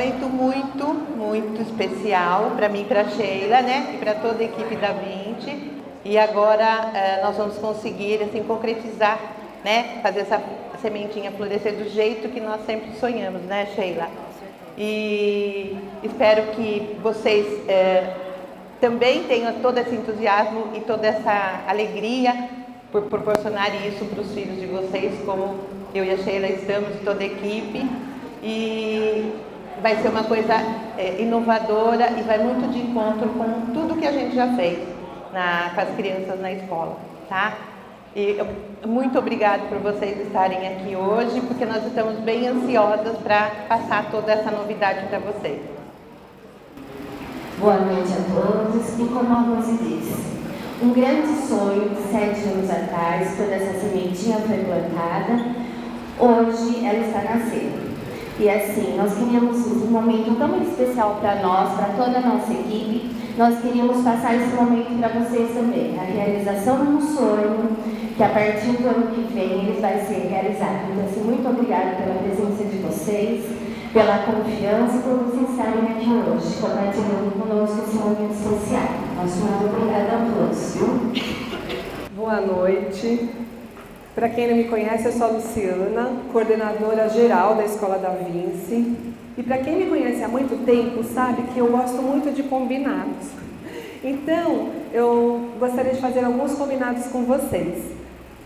momento muito especial para mim e para a Sheila, né? E para toda a equipe da 20. E agora nós vamos conseguir assim, concretizar, né? Fazer essa sementinha florescer do jeito que nós sempre sonhamos, né, Sheila? E espero que vocês também tenham todo esse entusiasmo e toda essa alegria por proporcionar isso para os filhos de vocês, como eu e a Sheila estamos, toda a equipe. E vai ser uma coisa inovadora e vai muito de encontro com tudo que a gente já fez com as crianças na escola, tá? E muito obrigada por vocês estarem aqui hoje, porque nós estamos bem ansiosas para passar toda essa novidade para vocês. Boa noite a todos. E como a Rose disse, um grande sonho de 7 anos atrás, quando essa sementinha foi plantada, hoje ela está nascendo. E assim, nós queríamos um momento tão especial para nós, para toda a nossa equipe. Nós queríamos passar esse momento para vocês também, a realização de um sonho que a partir do ano que vem ele vai ser realizado. Então, assim, muito obrigada pela presença de vocês, pela confiança e por vocês estarem aqui hoje, compartilhando conosco esse momento especial. Nosso muito obrigada a todos, viu? Boa noite. Para quem não me conhece, eu sou a Luciana, coordenadora geral da Escola da Vinci. E para quem me conhece há muito tempo, sabe que eu gosto muito de combinados. Então, eu gostaria de fazer alguns combinados com vocês.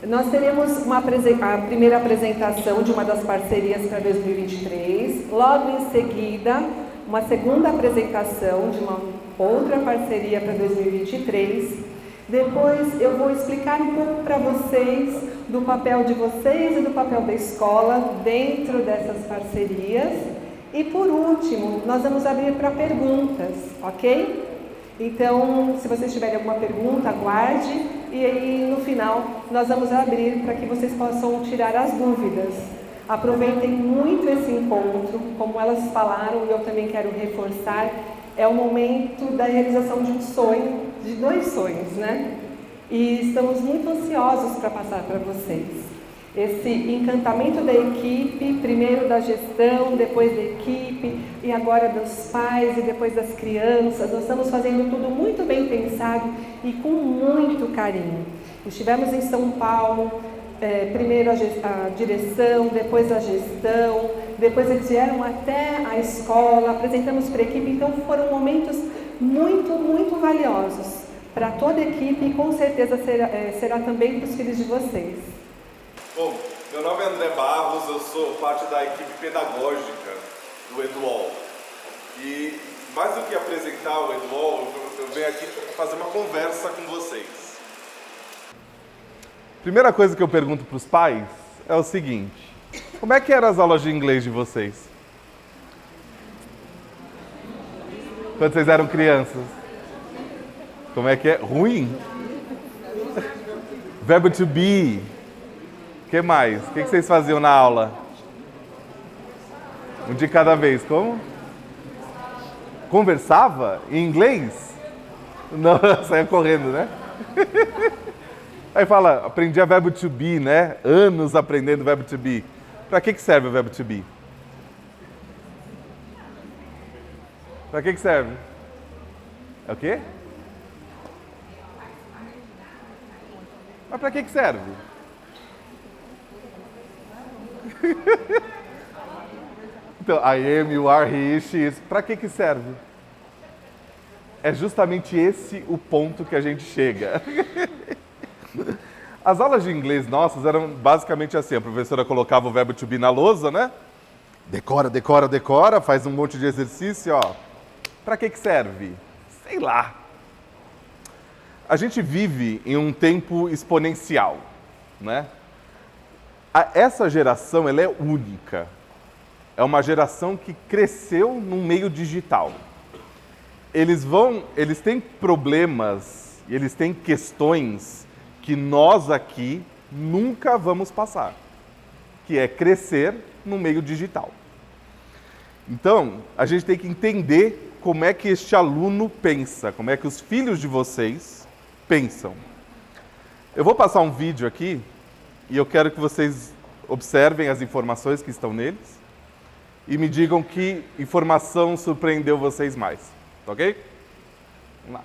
Nós teremos a primeira apresentação de uma das parcerias para 2023. Logo em seguida, uma segunda apresentação de uma outra parceria para 2023. Depois eu vou explicar um pouco para vocês do papel de vocês e do papel da escola dentro dessas parcerias. E por último, nós vamos abrir para perguntas, ok? Então, se vocês tiverem alguma pergunta, aguarde e aí no final nós vamos abrir para que vocês possam tirar as dúvidas. Aproveitem muito esse encontro, como elas falaram e eu também quero reforçar, é o momento da realização de um sonho, de 2 sonhos, né? E estamos muito ansiosos para passar para vocês. Esse encantamento da equipe, primeiro da gestão, depois da equipe e agora dos pais e depois das crianças. Nós estamos fazendo tudo muito bem pensado e com muito carinho. Estivemos em São Paulo, primeiro a direção, depois a gestão, depois eles vieram até a escola, apresentamos para a equipe, então foram momentos muito valiosos para toda a equipe e com certeza será também para os filhos de vocês. Bom, meu nome é André Barros, eu sou parte da equipe pedagógica do Eduol. E mais do que apresentar o Eduol, eu venho aqui fazer uma conversa com vocês. Primeira coisa que eu pergunto para os pais é o seguinte: como é que eram as aulas de inglês de vocês? Quando vocês eram crianças? Como é que é? Ruim? Verbo to be. O que mais? O que vocês faziam na aula? Um de cada vez. Como? Conversava em inglês? Não, saia correndo, né? Aí fala, aprendi a verbo to be, né? Anos aprendendo verbo to be. Para que serve o verbo to be? Para que serve? É o quê? Mas para que serve? Então, I am, you are, he is, she is. Para que serve? É justamente esse o ponto que a gente chega. As aulas de inglês nossas eram basicamente assim, a professora colocava o verbo to be na lousa, né? Decora, decora, decora, faz um monte de exercício, ó. Para que serve? Sei lá. A gente vive em um tempo exponencial, né? Essa geração, ela é única. É uma geração que cresceu num meio digital. Eles têm problemas, eles têm questões que nós aqui nunca vamos passar, que é crescer no meio digital. Então, a gente tem que entender como é que este aluno pensa, como é que os filhos de vocês pensam. Eu vou passar um vídeo aqui e eu quero que vocês observem as informações que estão neles e me digam que informação surpreendeu vocês mais, tá ok? Vamos lá.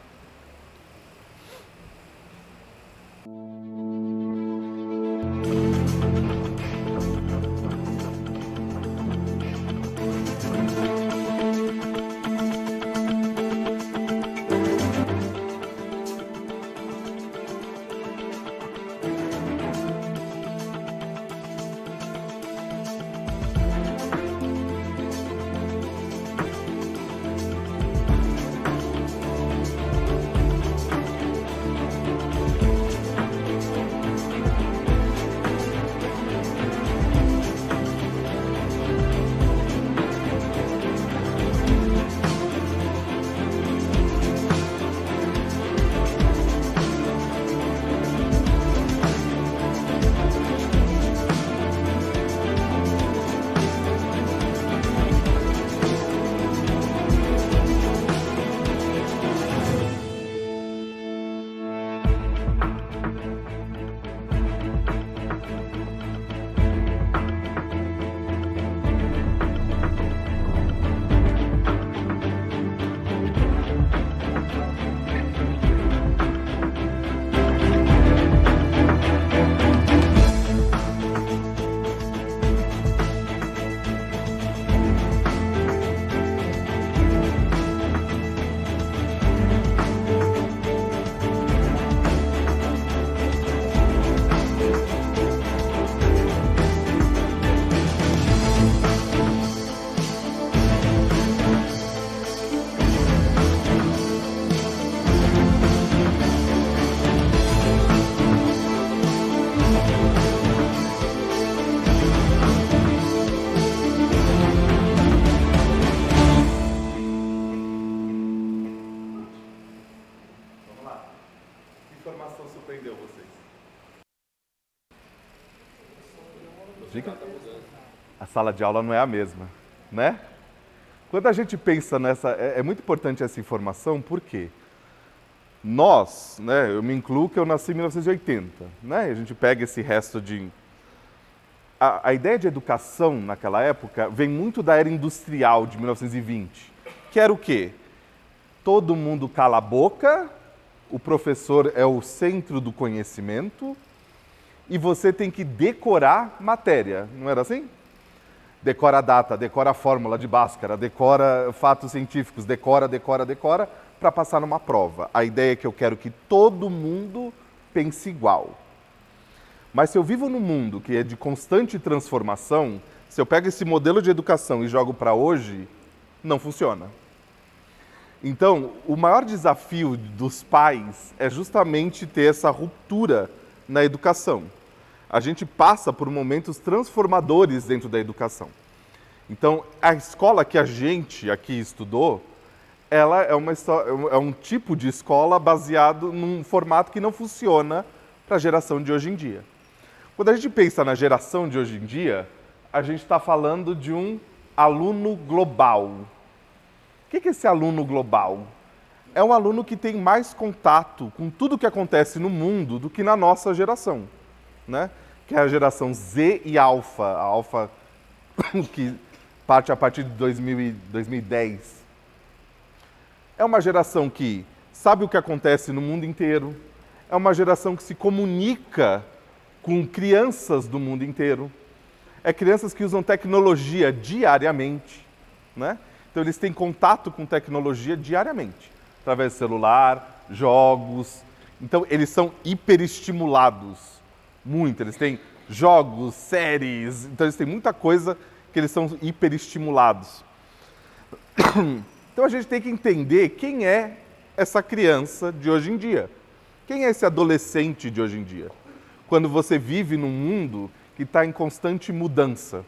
Informação surpreendeu vocês? Diga. A sala de aula não é a mesma, né? Quando a gente pensa nessa... É muito importante essa informação, porque nós, né, eu me incluo que eu nasci em 1980, né? A gente pega esse resto de... A ideia de educação naquela época vem muito da era industrial de 1920, que era o quê? Todo mundo cala a boca, o professor é o centro do conhecimento e você tem que decorar matéria, não era assim? Decora a data, decora a fórmula de Bhaskara, decora fatos científicos, decora para passar numa prova. A ideia é que eu quero que todo mundo pense igual. Mas se eu vivo num mundo que é de constante transformação, se eu pego esse modelo de educação e jogo para hoje, não funciona. Então, o maior desafio dos pais é justamente ter essa ruptura na educação. A gente passa por momentos transformadores dentro da educação. Então, a escola que a gente aqui estudou, ela é um tipo de escola baseado num formato que não funciona para a geração de hoje em dia. Quando a gente pensa na geração de hoje em dia, a gente está falando de um aluno global. O que é esse aluno global? É um aluno que tem mais contato com tudo que acontece no mundo do que na nossa geração, né? Que é a geração Z e Alpha, a Alpha que parte a partir de 2010. É uma geração que sabe o que acontece no mundo inteiro, é uma geração que se comunica com crianças do mundo inteiro, é crianças que usam tecnologia diariamente, né? Então eles têm contato com tecnologia diariamente, através do celular, jogos. Então eles são hiperestimulados, muito. Eles têm jogos, séries, então eles têm muita coisa que eles são hiperestimulados. Então a gente tem que entender quem é essa criança de hoje em dia. Quem é esse adolescente de hoje em dia? Quando você vive num mundo que está em constante mudança.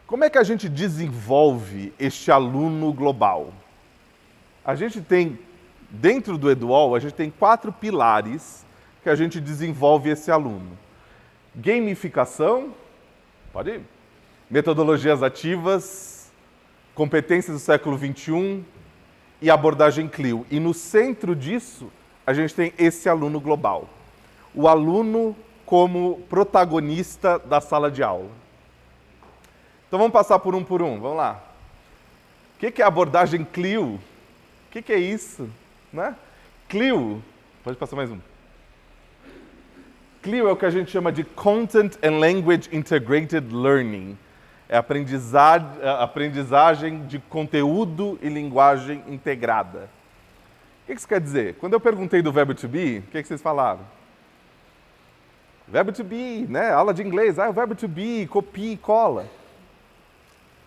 Como é que a gente desenvolve este aluno global? A gente tem, dentro do Eduol, a gente tem 4 pilares que a gente desenvolve esse aluno. Gamificação, pode ir. Metodologias ativas, competências do século XXI e abordagem CLIO. E no centro disso, a gente tem esse aluno global. O aluno como protagonista da sala de aula. Então vamos passar por um, vamos lá. O que é a abordagem CLIO? O que é isso? Né? CLIO, pode passar mais um. CLIO é o que a gente chama de Content and Language Integrated Learning. É aprendizagem de conteúdo e linguagem integrada. O que isso quer dizer? Quando eu perguntei do verbo to be, o que vocês falaram? Verbo to be, né? Aula de inglês. O verbo to be, copia e cola.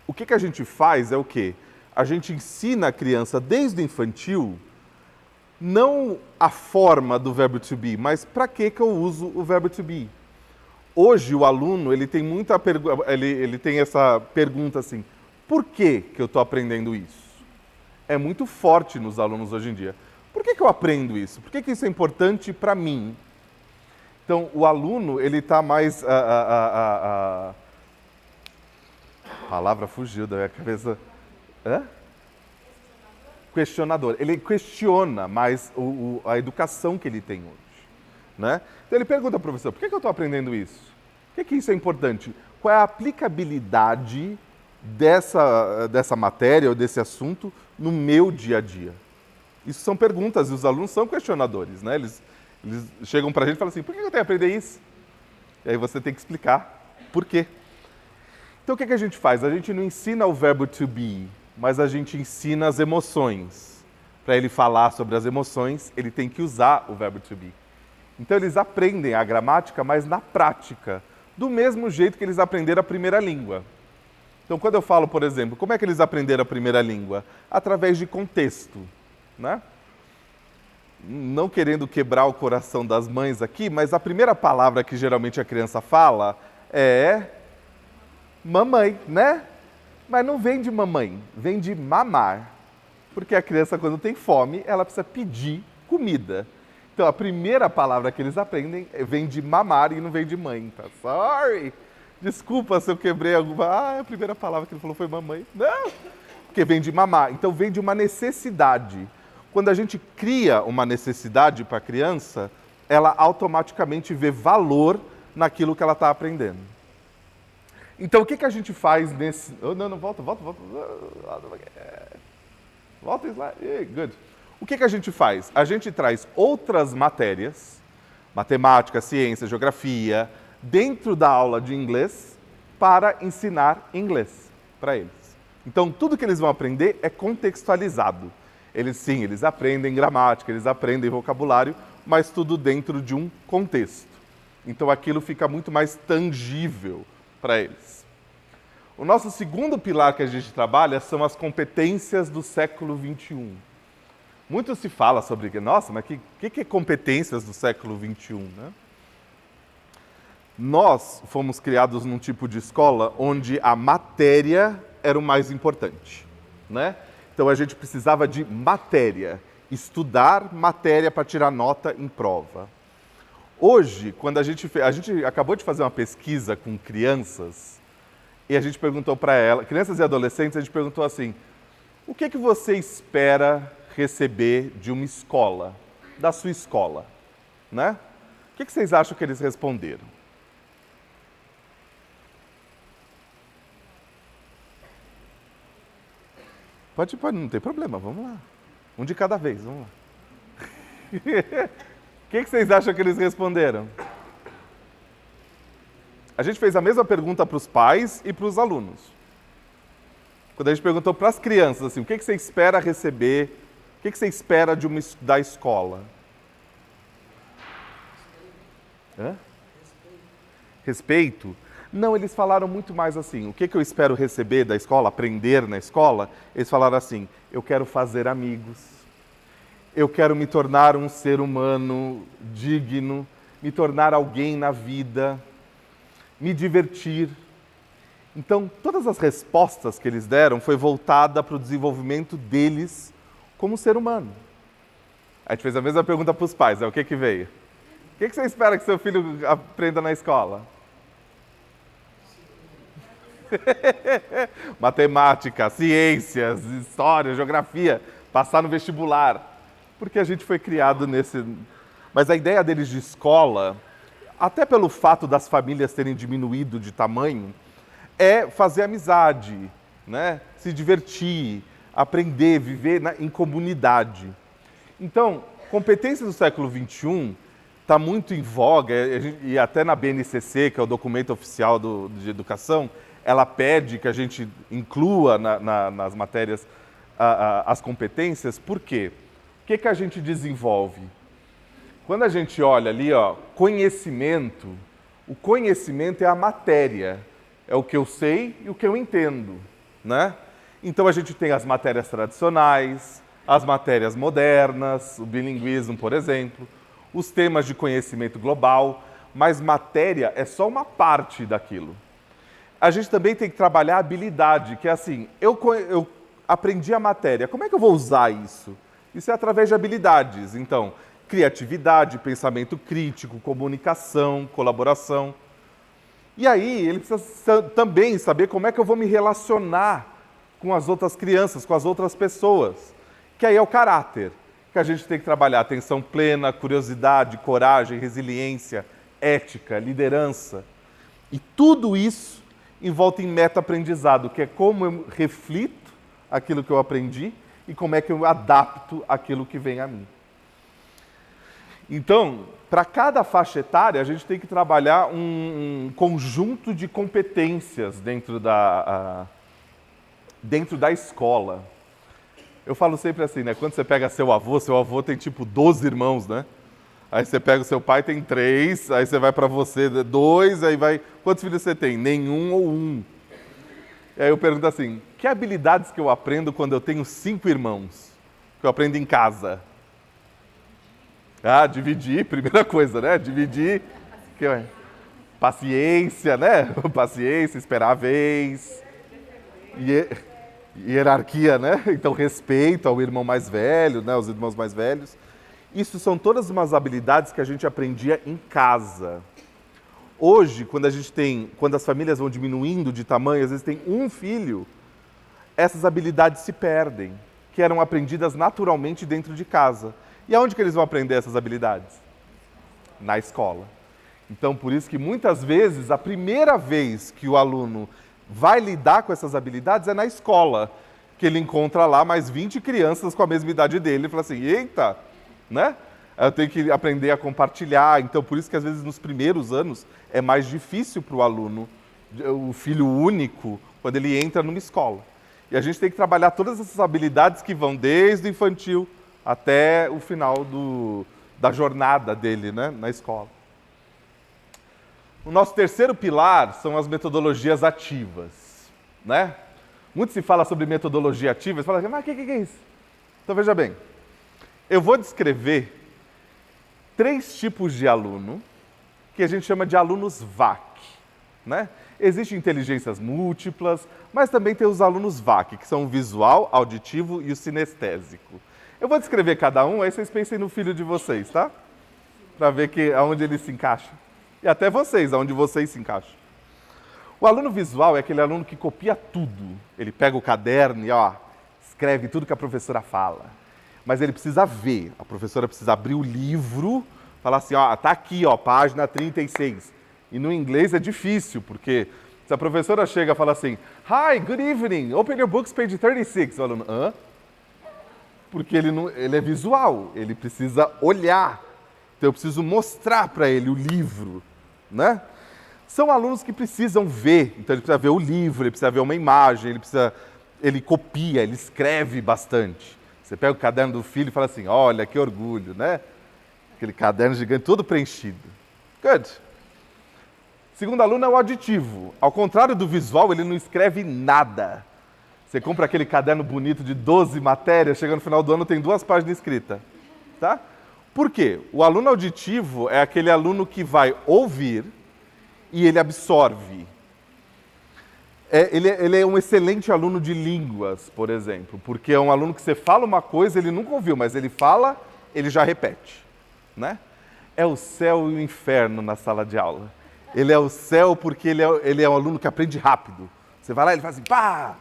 O que a gente faz é o quê? A gente ensina a criança desde o infantil, não a forma do verbo to be, mas para que eu uso o verbo to be. Hoje o aluno ele tem ele tem essa pergunta assim: por que eu estou aprendendo isso? É muito forte nos alunos hoje em dia. Por que eu aprendo isso? Por que isso é importante para mim? Então o aluno ele está mais a palavra fugiu da minha cabeça. Questionador. Ele questiona mais a educação que ele tem hoje. Né? Então ele pergunta ao professor, por que eu estou aprendendo isso? Por que isso é importante? Qual é a aplicabilidade dessa matéria ou desse assunto no meu dia a dia? Isso são perguntas e os alunos são questionadores. Né? Eles chegam para a gente e falam assim, por que eu tenho que aprender isso? E aí você tem que explicar por quê. Então o que a gente faz? A gente não ensina o verbo to be, mas a gente ensina as emoções. Para ele falar sobre as emoções, ele tem que usar o verbo to be. Então eles aprendem a gramática, mas na prática, do mesmo jeito que eles aprenderam a primeira língua. Então quando eu falo, por exemplo, como é que eles aprenderam a primeira língua? Através de contexto, né? Não querendo quebrar o coração das mães aqui, mas a primeira palavra que geralmente a criança fala é mamãe, né? Mas não vem de mamãe, vem de mamar. Porque a criança, quando tem fome, ela precisa pedir comida. Então, a primeira palavra que eles aprendem vem de mamar e não vem de mãe. Tá? Sorry! Desculpa se eu quebrei alguma... a primeira palavra que ele falou foi mamãe. Não! Porque vem de mamar. Então, vem de uma necessidade. Quando a gente cria uma necessidade para a criança, ela automaticamente vê valor naquilo que ela está aprendendo. Então, o que a gente faz nesse... Não, volta. Volta, slide. Good. O que a gente faz? A gente traz outras matérias, matemática, ciência, geografia, dentro da aula de inglês, para ensinar inglês para eles. Então, tudo que eles vão aprender é contextualizado. Eles aprendem gramática, eles aprendem vocabulário, mas tudo dentro de um contexto. Então, aquilo fica muito mais tangível para eles. O nosso segundo pilar que a gente trabalha são as competências do século XXI. Muito se fala sobre, nossa, mas o que é competências do século XXI? Né? Nós fomos criados num tipo de escola onde a matéria era o mais importante. Né? Então a gente precisava de matéria, estudar matéria para tirar nota em prova. Hoje, quando a gente acabou de fazer uma pesquisa com crianças, e a gente perguntou para elas, crianças e adolescentes, a gente perguntou assim, o que você espera receber de uma escola, da sua escola? Né? O que vocês acham que eles responderam? Pode, não tem problema, vamos lá. Um de cada vez, vamos lá. O que vocês acham que eles responderam? A gente fez a mesma pergunta para os pais e para os alunos. Quando a gente perguntou para as crianças, assim, o que você espera receber, o que você espera da escola? Respeito? Não, eles falaram muito mais assim, o que eu espero receber da escola, aprender na escola? Eles falaram assim, eu quero fazer amigos, eu quero me tornar um ser humano digno, me tornar alguém na vida, me divertir. Então, todas as respostas que eles deram foi voltada para o desenvolvimento deles como ser humano. A gente fez a mesma pergunta para os pais, o que veio? O que você espera que seu filho aprenda na escola? Matemática, ciências, história, geografia, passar no vestibular. Porque a gente foi criado nesse... Mas a ideia deles de escola, até pelo fato das famílias terem diminuído de tamanho, é fazer amizade, né? Se divertir, aprender, viver em comunidade. Então, competência do século XXI está muito em voga, e até na BNCC, que é o documento oficial de educação, ela pede que a gente inclua nas matérias as competências. Por quê? O que a gente desenvolve? Quando a gente olha ali, ó, conhecimento, o conhecimento é a matéria, é o que eu sei e o que eu entendo, né? Então a gente tem as matérias tradicionais, as matérias modernas, o bilinguismo, por exemplo, os temas de conhecimento global, mas matéria é só uma parte daquilo. A gente também tem que trabalhar a habilidade, que é assim, eu aprendi a matéria, como é que eu vou usar isso? Isso é através de habilidades, então, criatividade, pensamento crítico, comunicação, colaboração. E aí, ele precisa também saber como é que eu vou me relacionar com as outras crianças, com as outras pessoas, que aí é o caráter, que a gente tem que trabalhar atenção plena, curiosidade, coragem, resiliência, ética, liderança. E tudo isso envolve em meta-aprendizado, que é como eu reflito aquilo que eu aprendi e como é que eu adapto aquilo que vem a mim. Então, para cada faixa etária, a gente tem que trabalhar um conjunto de competências dentro da escola. Eu falo sempre assim, né? Quando você pega seu avô tem tipo 12 irmãos, né? Aí você pega o seu pai, tem 3, aí você vai para você, 2, aí vai... Quantos filhos você tem? Nenhum ou 1. E aí eu pergunto assim, que habilidades que eu aprendo quando eu tenho 5 irmãos? Que eu aprendo em casa? Ah, dividir, primeira coisa, né? Dividir, paciência, né? Paciência, esperar a vez. Hierarquia, né? Então, respeito ao irmão mais velho, né? Aos irmãos mais velhos. Isso são todas umas habilidades que a gente aprendia em casa. Hoje, quando as famílias vão diminuindo de tamanho, às vezes tem um filho, essas habilidades se perdem, que eram aprendidas naturalmente dentro de casa. E aonde que eles vão aprender essas habilidades? Na escola. Então, por isso que muitas vezes, a primeira vez que o aluno vai lidar com essas habilidades é na escola, que ele encontra lá mais 20 crianças com a mesma idade dele e fala assim, eita, né? Eu tenho que aprender a compartilhar. Então, por isso que às vezes nos primeiros anos é mais difícil para o aluno, o filho único, quando ele entra numa escola. E a gente tem que trabalhar todas essas habilidades que vão desde o infantil até o final da jornada dele, né, na escola. O nosso terceiro pilar são as metodologias ativas, né? Muito se fala sobre metodologia ativa, você fala, mas o que é isso? Então veja bem, eu vou descrever 3 tipos de aluno que a gente chama de alunos VAC, né? Existem inteligências múltiplas, mas também tem os alunos VAC, que são o visual, auditivo e o sinestésico. Eu vou descrever cada um, aí vocês pensem no filho de vocês, tá? Para ver aonde ele se encaixa. E até vocês, aonde vocês se encaixam. O aluno visual é aquele aluno que copia tudo. Ele pega o caderno e escreve tudo que a professora fala. Mas ele precisa ver. A professora precisa abrir o livro, falar assim, tá aqui, página 36. E no inglês é difícil, porque se a professora chega e fala assim, Hi, good evening, open your books, page 36. O aluno, hã? Porque ele é visual, ele precisa olhar. Então eu preciso mostrar para ele o livro, né? São alunos que precisam ver, então ele precisa ver o livro, ele precisa ver uma imagem, ele copia, ele escreve bastante. Você pega o caderno do filho e fala assim, olha, que orgulho, né? Aquele caderno gigante, todo preenchido. Good. Segundo aluno é o auditivo. Ao contrário do visual, ele não escreve nada. Você compra aquele caderno bonito de 12 matérias, chega no final do ano tem 2 páginas escritas, tá? Por quê? O aluno auditivo é aquele aluno que vai ouvir e ele absorve. Ele é um excelente aluno de línguas, por exemplo, porque é um aluno que você fala uma coisa, ele nunca ouviu, mas ele fala, ele já repete, né? É o céu e o inferno na sala de aula. Ele é o céu porque ele é um aluno que aprende rápido. Você vai lá e ele faz assim, pá!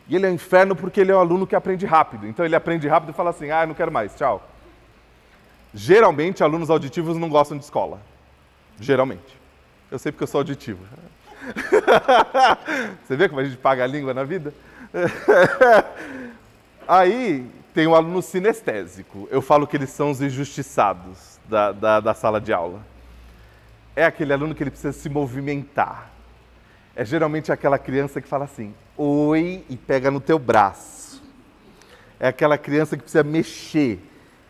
E ele é o inferno porque ele é um aluno que aprende rápido. Então ele aprende rápido e fala assim, não quero mais, tchau. Geralmente, alunos auditivos não gostam de escola. Geralmente. Eu sei porque eu sou auditivo. Você vê como a gente paga a língua na vida? Aí tem o aluno sinestésico. Eu falo que eles são os injustiçados da sala de aula. É aquele aluno que ele precisa se movimentar. É geralmente aquela criança que fala assim, oi, e pega no teu braço. É aquela criança que precisa mexer.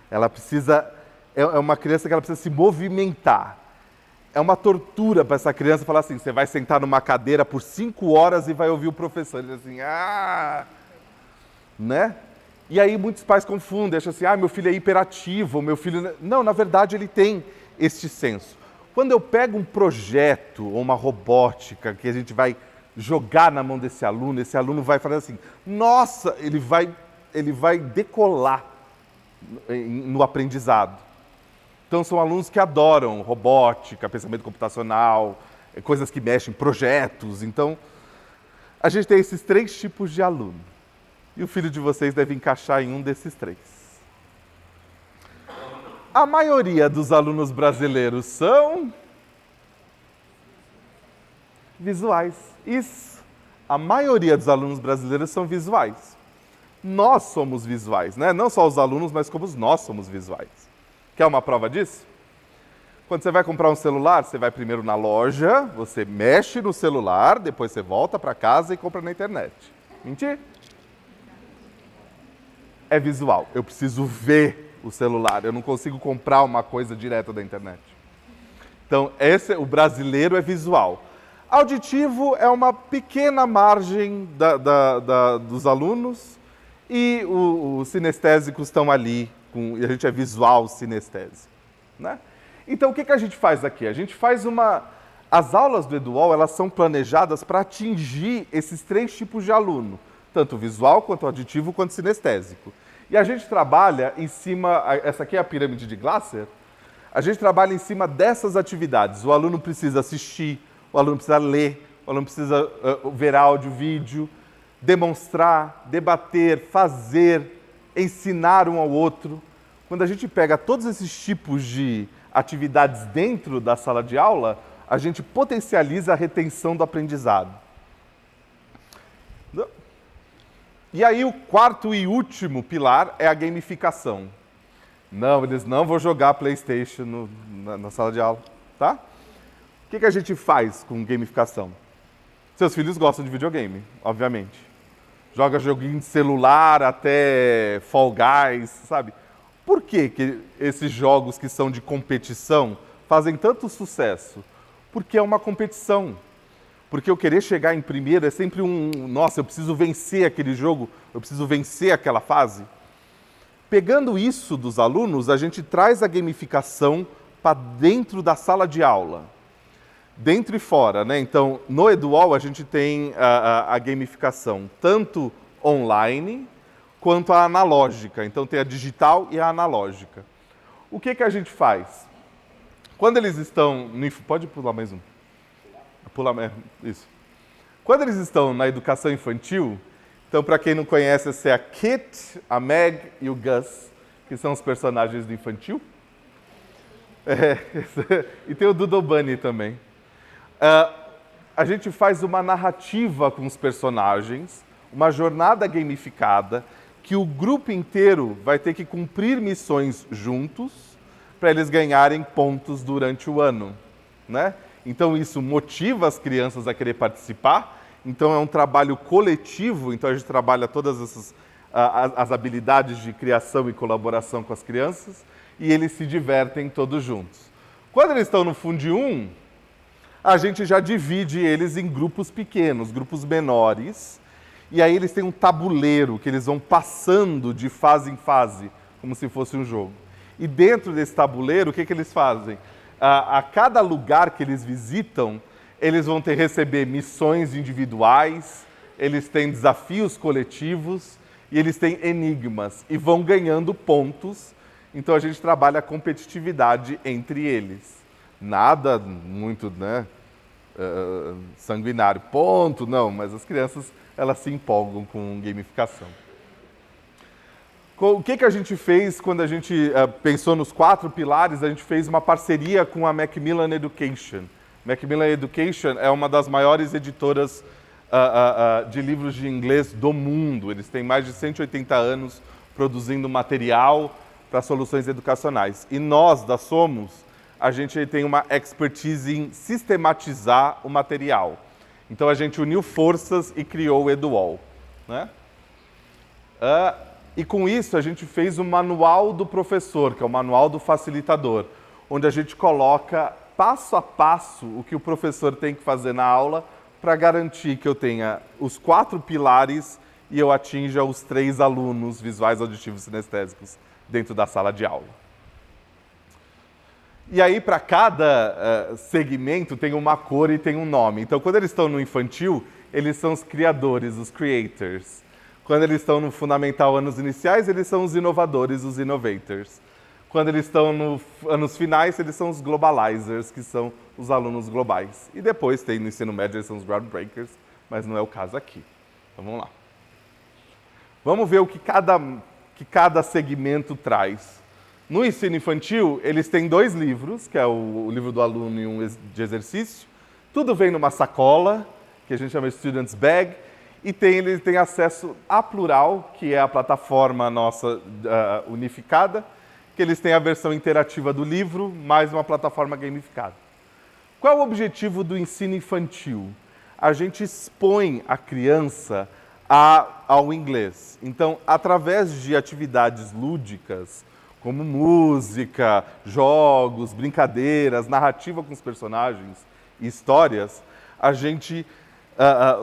Ela precisa... É uma criança que ela precisa se movimentar. É uma tortura para essa criança falar assim, você vai sentar numa cadeira por 5 horas e vai ouvir o professor. Ele diz assim, né? E aí muitos pais confundem, acham assim, meu filho é hiperativo, meu filho... Não, na verdade ele tem este senso. Quando eu pego um projeto ou uma robótica que a gente vai jogar na mão desse aluno, esse aluno vai falar assim, nossa, ele vai decolar no aprendizado. Então são alunos que adoram robótica, pensamento computacional, coisas que mexem, projetos. Então, a gente tem esses 3 tipos de aluno. E o filho de vocês deve encaixar em um desses 3. A maioria dos alunos brasileiros são visuais. Isso. A maioria dos alunos brasileiros são visuais. Nós somos visuais, né? Não só os alunos, mas como nós somos visuais. Quer uma prova disso? Quando você vai comprar um celular, você vai primeiro na loja, você mexe no celular, depois você volta para casa e compra na internet. Mentir? É visual. Eu preciso ver o celular. Eu não consigo comprar uma coisa direta da internet. Então, o brasileiro é visual. Auditivo é uma pequena margem dos alunos e os sinestésicos estão ali. E a gente é visual sinestésico, né? Então, o que a gente faz aqui? A gente faz As aulas do EduAll, elas são planejadas para atingir esses 3 tipos de aluno, tanto visual, quanto auditivo, quanto sinestésico. E a gente trabalha em cima... Essa aqui é a pirâmide de Glasser. A gente trabalha em cima dessas atividades. O aluno precisa assistir, o aluno precisa ler, o aluno precisa ver áudio, vídeo, demonstrar, debater, fazer, ensinar um ao outro. Quando a gente pega todos esses tipos de atividades dentro da sala de aula, a gente potencializa a retenção do aprendizado. E aí o 4º e último pilar é a gamificação. Não, eles não vão jogar PlayStation na sala de aula, tá? O que a gente faz com gamificação? Seus filhos gostam de videogame, obviamente. Joga joguinho de celular até Fall Guys, sabe? Por que esses jogos que são de competição fazem tanto sucesso? Porque é uma competição. Porque eu querer chegar em primeiro é sempre nossa, eu preciso vencer aquele jogo, eu preciso vencer aquela fase. Pegando isso dos alunos, a gente traz a gamificação para dentro da sala de aula. Dentro e fora, né? Então, no EduAll a gente tem a gamificação tanto online quanto a analógica. Então, tem a digital e a analógica. O que a gente faz? Quando eles estão... Pode pular mais um. Isso. Quando eles estão na educação infantil, então, para quem não conhece, essa é a Kit, a Meg e o Gus, que são os personagens do infantil. E tem o Doodle Bunny também. A gente faz uma narrativa com os personagens, uma jornada gamificada, que o grupo inteiro vai ter que cumprir missões juntos para eles ganharem pontos durante o ano, né? Então isso motiva as crianças a querer participar. Então é um trabalho coletivo, então a gente trabalha todas as habilidades de criação e colaboração com as crianças e eles se divertem todos juntos. Quando eles estão no Fundi 1, a gente já divide eles em grupos pequenos, grupos menores, e aí eles têm um tabuleiro que eles vão passando de fase em fase, como se fosse um jogo. E dentro desse tabuleiro, o que eles fazem? A cada lugar que eles visitam, eles vão receber missões individuais, eles têm desafios coletivos e eles têm enigmas e vão ganhando pontos. Então a gente trabalha a competitividade entre eles. Nada muito, né, sanguinário, ponto, não, mas as crianças elas se empolgam com gamificação. O que a gente fez quando a gente pensou nos 4 pilares? A gente fez uma parceria com a Macmillan Education. Macmillan Education é uma das maiores editoras de livros de inglês do mundo. Eles têm mais de 180 anos produzindo material para soluções educacionais. E nós, da Somos, a gente tem uma expertise em sistematizar o material. Então a gente uniu forças e criou o EduAll, né? E com isso a gente fez o manual do professor, que é o manual do facilitador, onde a gente coloca passo a passo o que o professor tem que fazer na aula para garantir que eu tenha os 4 pilares e eu atinja os 3 alunos visuais, auditivos e sinestésicos dentro da sala de aula. E aí, para cada segmento, tem uma cor e tem um nome. Então, quando eles estão no infantil, eles são os criadores, os creators. Quando eles estão no fundamental, anos iniciais, eles são os inovadores, os innovators. Quando eles estão nos anos finais, eles são os globalizers, que são os alunos globais. E depois tem no ensino médio, eles são os groundbreakers, mas não é o caso aqui. Então, vamos lá. Vamos ver o que cada segmento traz. No ensino infantil, eles têm 2 livros, que é o livro do aluno e um de exercício. Tudo vem numa sacola, que a gente chama de Student's Bag, e ele tem acesso à Plural, que é a plataforma nossa unificada, que eles têm a versão interativa do livro, mais uma plataforma gamificada. Qual é o objetivo do ensino infantil? A gente expõe a criança ao inglês. Então, através de atividades lúdicas, como música, jogos, brincadeiras, narrativa com os personagens e histórias, a gente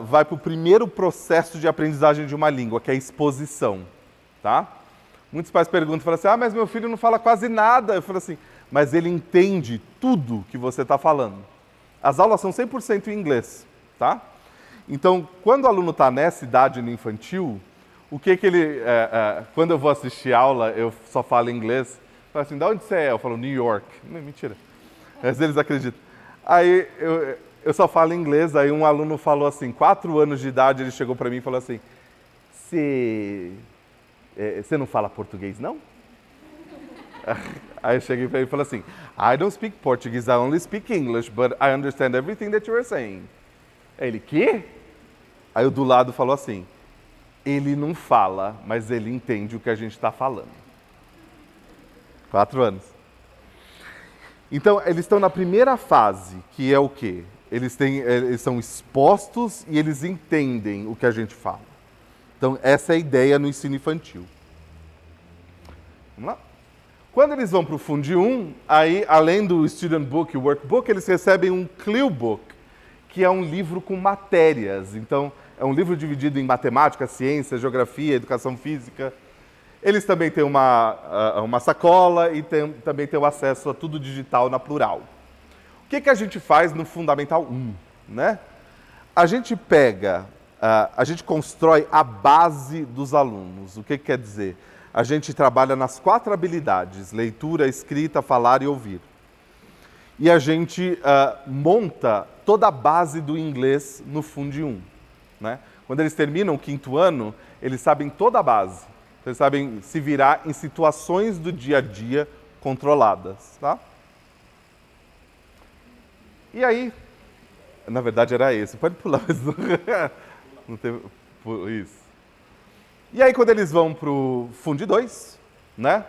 vai para o primeiro processo de aprendizagem de uma língua, que é a exposição. Tá? Muitos pais perguntam, falam assim, mas meu filho não fala quase nada. Eu falo assim, mas ele entende tudo que você está falando. As aulas são 100% em inglês. Tá? Então, quando o aluno está nessa idade no infantil, o que ele... quando eu vou assistir aula, eu só falo inglês. Eu falo assim, de onde você é? Eu falo, New York. Mentira. Mas eles acreditam. Aí eu só falo inglês. Aí um aluno falou assim, 4 anos de idade, ele chegou para mim e falou assim, você não fala português, não? Aí eu cheguei para ele e falei assim, I don't speak Portuguese, I only speak English, but I understand everything that you are saying. Aí ele, quê? Aí o do lado falou assim, ele não fala, mas ele entende o que a gente está falando. 4 anos. Então, eles estão na primeira fase, que é o quê? Eles são expostos e eles entendem o que a gente fala. Então, essa é a ideia no ensino infantil. Vamos lá? Quando eles vão para o Fundi 1, aí, além do Student Book e Workbook, eles recebem um Clue Book, que é um livro com matérias. Então, é um livro dividido em matemática, ciência, geografia, educação física. Eles também têm uma sacola e também têm o acesso a tudo digital na Plural. O que a gente faz no Fundamental 1? Né? A gente a gente constrói a base dos alunos. O que quer dizer? A gente trabalha nas 4 habilidades, leitura, escrita, falar e ouvir. E a gente monta toda a base do inglês no Fundi 1. Né? Quando eles terminam o 5º ano, eles sabem toda a base. Eles sabem se virar em situações do dia a dia controladas. Tá? E aí, na verdade era esse, pode pular, mas não teve isso. E aí quando eles vão para o Fundi 2, né?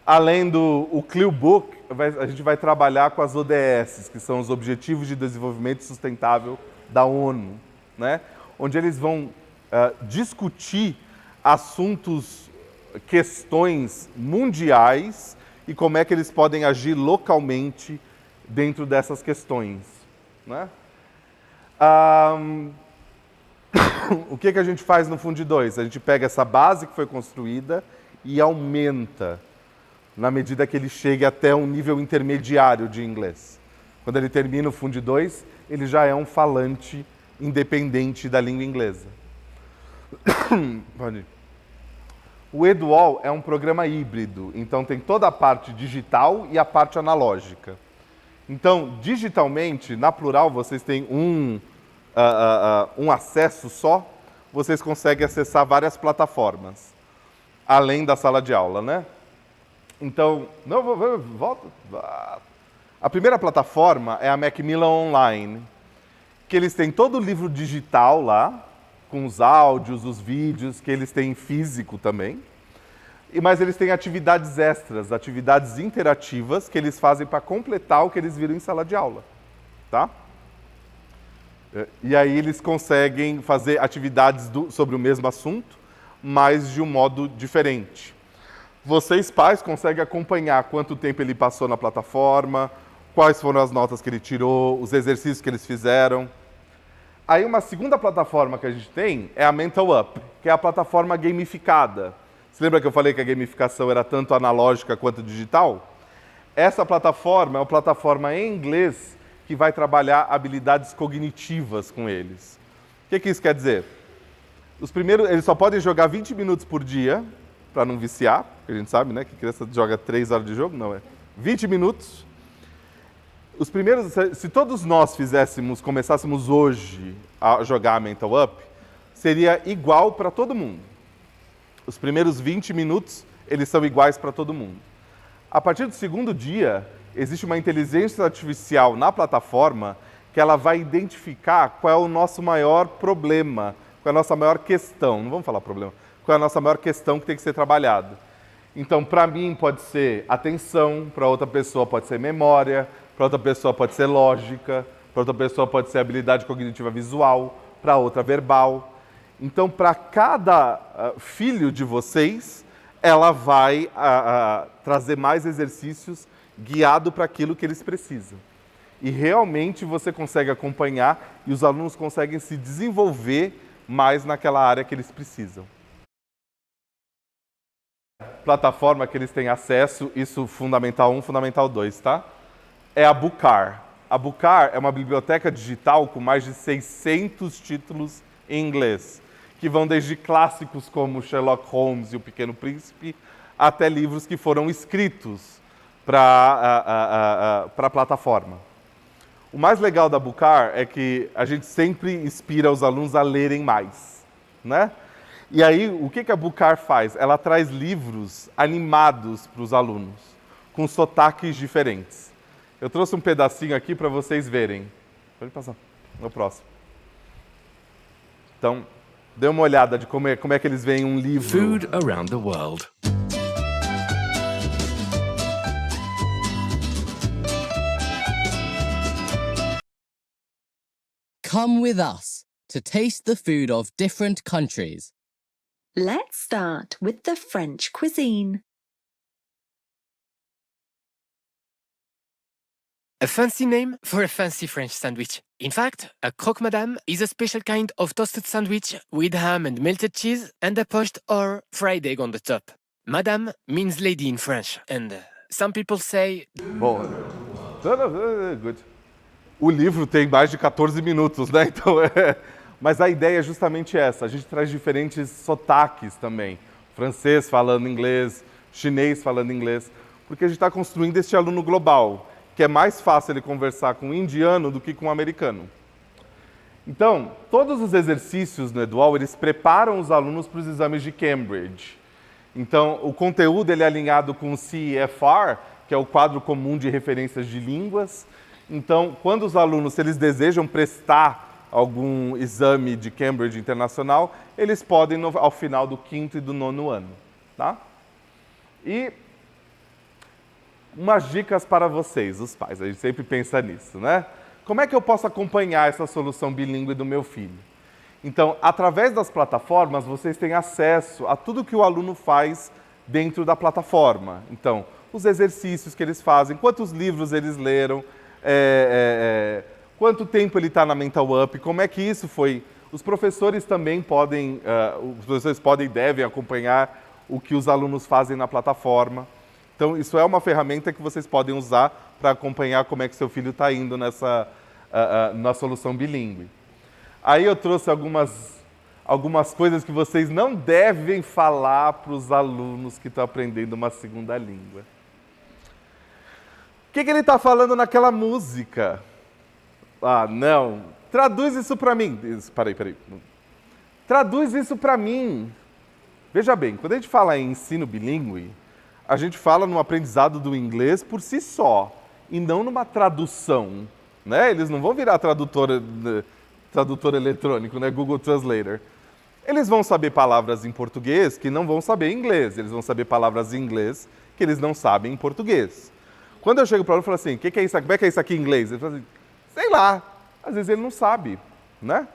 Além do Clue Book, a gente vai trabalhar com as ODS, que são os Objetivos de Desenvolvimento Sustentável da ONU, né? Onde eles vão discutir assuntos, questões mundiais e como é que eles podem agir localmente dentro dessas questões. Né? O que a gente faz no Fundi 2? A gente pega essa base que foi construída e aumenta na medida que ele chegue até um nível intermediário de inglês. Quando ele termina o Fundi 2, ele já é um falante independente da língua inglesa. O EduAll é um programa híbrido, então tem toda a parte digital e a parte analógica. Então, digitalmente, na Plural, vocês têm um acesso só, vocês conseguem acessar várias plataformas, além da sala de aula, né? Então, volta. A primeira plataforma é a Macmillan Online, que eles têm todo o livro digital lá, com os áudios, os vídeos, que eles têm em físico também. Mas eles têm atividades extras, atividades interativas, que eles fazem para completar o que eles viram em sala de aula. Tá? E aí eles conseguem fazer atividades sobre o mesmo assunto, mas de um modo diferente. Vocês, pais, conseguem acompanhar quanto tempo ele passou na plataforma, quais foram as notas que ele tirou, os exercícios que eles fizeram. Aí uma segunda plataforma que a gente tem é a Mental Up, que é a plataforma gamificada. Você lembra que eu falei que a gamificação era tanto analógica quanto digital? Essa plataforma é uma plataforma em inglês que vai trabalhar habilidades cognitivas com eles. O que isso quer dizer? Eles só podem jogar 20 minutos por dia, para não viciar, porque a gente sabe, né, que criança joga 3 horas de jogo, não é? 20 minutos. Se todos nós começássemos hoje a jogar a Mental Up, seria igual para todo mundo. Os primeiros 20 minutos, eles são iguais para todo mundo. A partir do segundo dia, existe uma inteligência artificial na plataforma que ela vai identificar qual é o nosso maior problema, qual é a nossa maior questão. Não vamos falar problema. Qual é a nossa maior questão que tem que ser trabalhada. Então, para mim, pode ser atenção, para outra pessoa pode ser memória, para outra pessoa pode ser lógica, para outra pessoa pode ser habilidade cognitiva visual, para outra verbal. Então, para cada filho de vocês, ela vai trazer mais exercícios guiado para aquilo que eles precisam. E realmente você consegue acompanhar e os alunos conseguem se desenvolver mais naquela área que eles precisam. Plataforma que eles têm acesso, isso Fundamental 1, Fundamental 2, tá? É a Boocar. A Boocar é uma biblioteca digital com mais de 600 títulos em inglês, que vão desde clássicos como Sherlock Holmes e o Pequeno Príncipe, até livros que foram escritos para a plataforma. O mais legal da Boocar é que a gente sempre inspira os alunos a lerem mais, né? E aí, o que a Boocar faz? Ela traz livros animados para os alunos, com sotaques diferentes. Eu trouxe um pedacinho aqui para vocês verem. Pode passar, no próximo. Então, dê uma olhada de como é que eles veem um livro. Food around the world. Come with us to taste the food of different countries. Let's start with the French cuisine. A fancy name for a fancy French sandwich. In fact, a croque madame is a special kind of toasted sandwich with ham and melted cheese and a poached or fried egg on the top. Madame means lady in French, and some people say... Bom, good. O livro tem mais de 14 minutos, né? Então, mas a ideia é justamente essa. A gente traz diferentes sotaques também. Francês falando inglês, chinês falando inglês, porque a gente está construindo este aluno global, que é mais fácil ele conversar com um indiano do que com um americano. Então, todos os exercícios no Edual, eles preparam os alunos para os exames de Cambridge. Então, o conteúdo ele é alinhado com o CEFR, que é o quadro comum de referências de línguas. Então, quando os alunos, se eles desejam prestar algum exame de Cambridge Internacional, eles podem ao final do 5º e do 9º ano. Tá? E umas dicas para vocês, os pais, a gente sempre pensa nisso, né? Como é que eu posso acompanhar essa solução bilíngue do meu filho? Então, através das plataformas, vocês têm acesso a tudo que o aluno faz dentro da plataforma. Então, os exercícios que eles fazem, quantos livros eles leram, quanto tempo ele está na Mental Up, como é que isso foi. Os professores também podem, e devem acompanhar o que os alunos fazem na plataforma. Então, isso é uma ferramenta que vocês podem usar para acompanhar como é que seu filho está indo na solução bilíngue. Aí eu trouxe algumas coisas que vocês não devem falar para os alunos que estão aprendendo uma segunda língua. O que ele está falando naquela música? Ah, não. Traduz isso para mim. Peraí. Traduz isso para mim. Veja bem, quando a gente fala em ensino bilíngue, a gente fala no aprendizado do inglês por si só. e não numa tradução, né? Eles não vão virar tradutor eletrônico, né? Google Translator. Eles vão saber palavras em português que não vão saber em inglês. Eles vão saber palavras em inglês que eles não sabem em português. Quando eu chego para ele e falo assim, que é isso? Como é que é isso aqui em inglês? Ele fala assim, sei lá. Às vezes ele não sabe, né?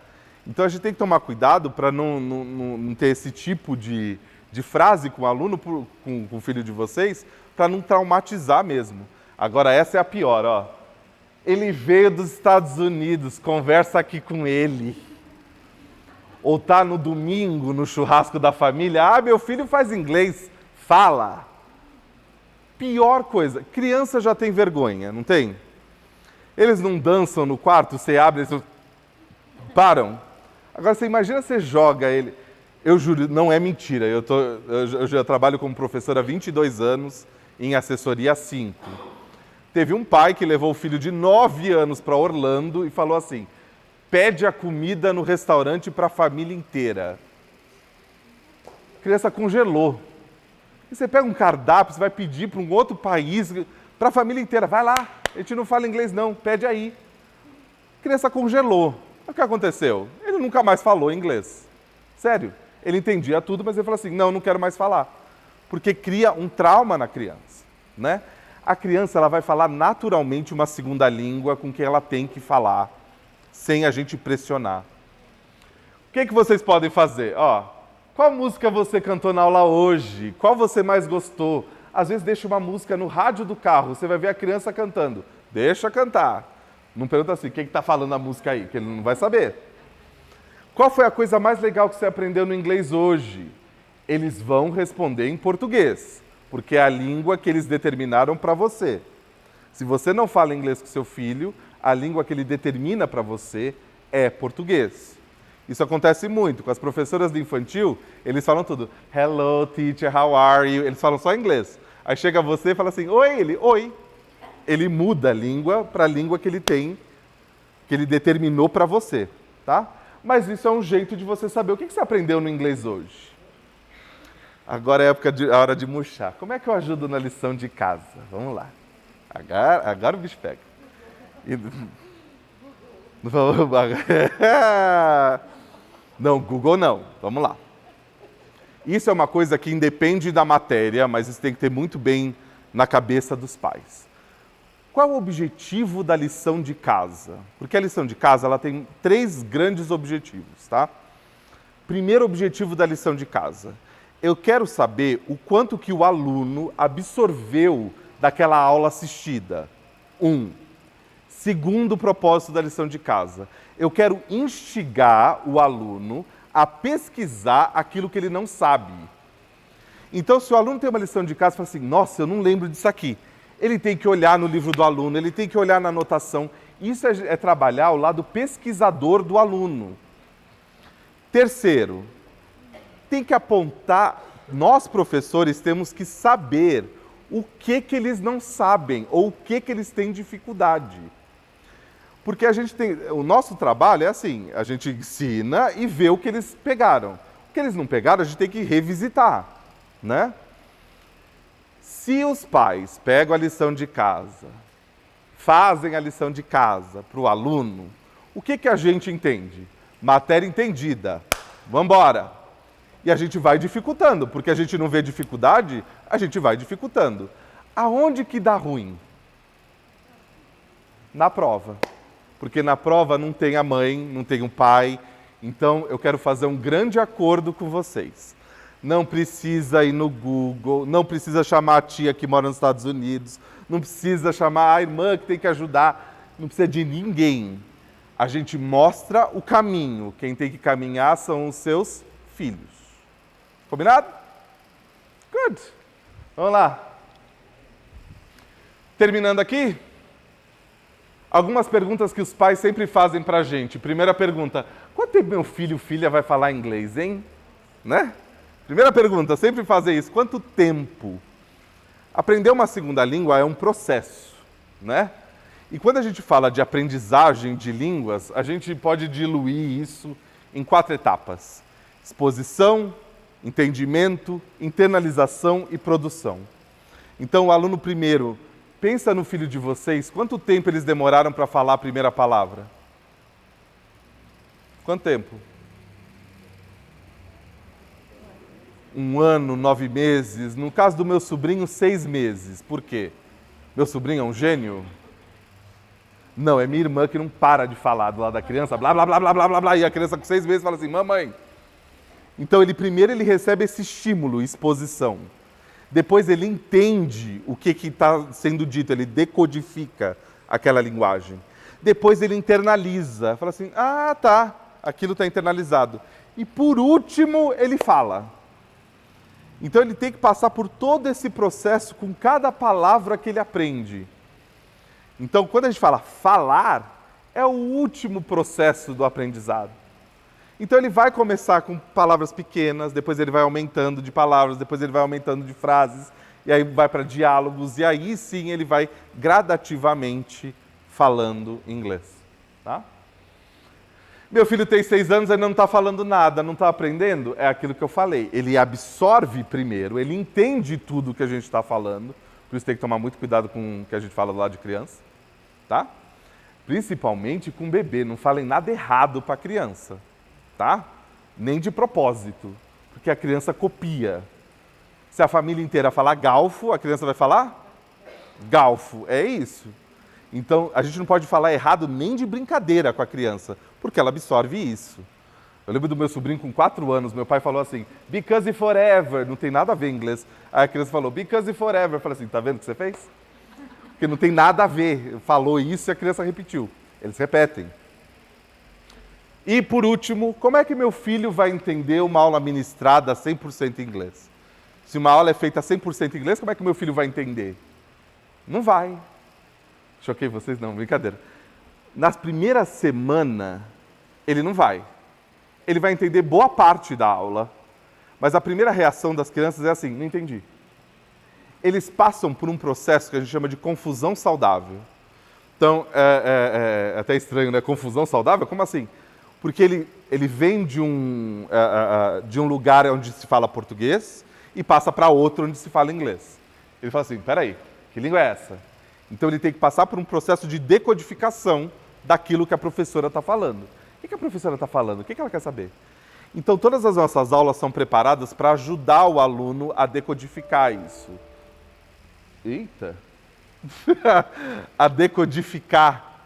Então a gente tem que tomar cuidado para não ter esse tipo de frase com o aluno, com o filho de vocês, para não traumatizar mesmo. Agora essa é a pior, ó. Ele veio dos Estados Unidos, conversa aqui com ele. Ou tá no domingo, no churrasco da família, ah, meu filho faz inglês, fala. Pior coisa, criança já tem vergonha, não tem? Eles não dançam no quarto, você abre, eles param. Agora você imagina, você joga ele. Eu juro, não é mentira, eu já trabalho como professor há 22 anos, em assessoria há 5. Teve um pai que levou o filho de 9 anos para Orlando e falou assim, pede a comida no restaurante para a família inteira. A criança congelou. E você pega um cardápio, você vai pedir para um outro país, para a família inteira. Vai lá, a gente não fala inglês não, pede aí. A criança congelou. O que aconteceu? Ele nunca mais falou inglês. Sério. Ele entendia tudo, mas ele falou assim, não quero mais falar. Porque cria um trauma na criança, né? A criança ela vai falar naturalmente uma segunda língua com quem ela tem que falar, sem a gente pressionar. O que vocês podem fazer? Ó, qual música você cantou na aula hoje? Qual você mais gostou? Às vezes deixa uma música no rádio do carro, você vai ver a criança cantando. Deixa cantar. Não pergunta assim, quem está falando a música aí? Que ele não vai saber. Qual foi a coisa mais legal que você aprendeu no inglês hoje? Eles vão responder em português, porque é a língua que eles determinaram para você. Se você não fala inglês com seu filho, a língua que ele determina para você é português. Isso acontece muito. Com as professoras de infantil, eles falam tudo. Hello, teacher, how are you? Eles falam só inglês. Aí chega você e fala assim, oi, oi. Ele muda a língua para a língua que ele tem, que ele determinou para você, tá? Mas isso é um jeito de você saber o que você aprendeu no inglês hoje. Agora é a hora de murchar. Como é que eu ajudo na lição de casa? Vamos lá. Agora o bicho pega. Não, Google não. Vamos lá. Isso é uma coisa que independe da matéria, mas isso tem que ter muito bem na cabeça dos pais. Qual é o objetivo da lição de casa? Porque a lição de casa ela tem 3 grandes objetivos, tá? Primeiro objetivo da lição de casa. Eu quero saber o quanto que o aluno absorveu daquela aula assistida. 1. Segundo propósito da lição de casa. Eu quero instigar o aluno a pesquisar aquilo que ele não sabe. Então, se o aluno tem uma lição de casa e fala assim, nossa, eu não lembro disso aqui. Ele tem que olhar no livro do aluno, ele tem que olhar na anotação. Isso é trabalhar o lado pesquisador do aluno. Terceiro, tem que apontar, nós professores temos que saber o que eles não sabem ou o que eles têm dificuldade. Porque o nosso trabalho é assim, a gente ensina e vê o que eles pegaram. O que eles não pegaram, a gente tem que revisitar, né? Se os pais pegam a lição de casa, fazem a lição de casa para o aluno, o que a gente entende? Matéria entendida. Vamos embora. E a gente vai dificultando, porque a gente não vê dificuldade, a gente vai dificultando. Aonde que dá ruim? Na prova. Porque na prova não tem a mãe, não tem o pai. Então, eu quero fazer um grande acordo com vocês. Não precisa ir no Google, não precisa chamar a tia que mora nos Estados Unidos, não precisa chamar a irmã que tem que ajudar, não precisa de ninguém. A gente mostra o caminho. Quem tem que caminhar são os seus filhos. Combinado? Good. Vamos lá. Terminando aqui, algumas perguntas que os pais sempre fazem pra gente. Primeira pergunta, quanto tempo meu filho ou filha vai falar inglês, hein? Né? Primeira pergunta, sempre fazer isso. Quanto tempo? Aprender uma segunda língua é um processo, né? E quando a gente fala de aprendizagem de línguas, a gente pode diluir isso em 4 etapas. Exposição, entendimento, internalização e produção. Então, o aluno primeiro Pensa no filho de vocês, quanto tempo eles demoraram para falar a primeira palavra? Quanto tempo? 1 ano, 9 meses. No caso do meu sobrinho, 6 meses. Por quê? Meu sobrinho é um gênio? Não, é minha irmã que não para de falar do lado da criança, blá, blá, blá, blá, blá, blá, blá, e a criança com 6 meses fala assim, mamãe. Então, primeiro ele recebe esse estímulo, exposição. Depois ele entende o que está sendo dito, ele decodifica aquela linguagem. Depois ele internaliza, fala assim, ah, tá, aquilo está internalizado. E por último, ele fala. Então ele tem que passar por todo esse processo com cada palavra que ele aprende. Então, quando a gente fala falar, é o último processo do aprendizado. Então ele vai começar com palavras pequenas, depois ele vai aumentando de palavras, depois ele vai aumentando de frases, e aí vai para diálogos, e aí sim ele vai gradativamente falando inglês. Tá? Meu filho tem 6 anos e não está falando nada, não está aprendendo? É aquilo que eu falei. Ele absorve primeiro, ele entende tudo que a gente está falando, por isso tem que tomar muito cuidado com o que a gente fala do lado de criança. Tá? Principalmente com bebê, não falem nada errado para a criança. Tá? Nem de propósito, porque a criança copia. Se a família inteira falar galfo, a criança vai falar galfo, é isso. Então, a gente não pode falar errado nem de brincadeira com a criança, porque ela absorve isso. Eu lembro do meu sobrinho com 4 anos, meu pai falou assim, because forever, não tem nada a ver em inglês. Aí a criança falou, because forever. Eu falei assim, tá vendo o que você fez? Porque não tem nada a ver. Falou isso e a criança repetiu. Eles repetem. E, por último, como é que meu filho vai entender uma aula ministrada 100% em inglês? Se uma aula é feita 100% em inglês, como é que meu filho vai entender? Não vai. Choquei vocês? Não, brincadeira. Nas primeiras semanas, ele não vai. Ele vai entender boa parte da aula, mas a primeira reação das crianças é assim, não entendi. Eles passam por um processo que a gente chama de confusão saudável. Então, é até estranho, né? Confusão saudável? Como assim? Porque ele vem de um lugar onde se fala português e passa para outro onde se fala inglês. Ele fala assim, peraí, que língua é essa? Então ele tem que passar por um processo de decodificação daquilo que a professora está falando. O que a professora está falando? O que ela quer saber? Então todas as nossas aulas são preparadas para ajudar o aluno a decodificar isso. Eita! A decodificar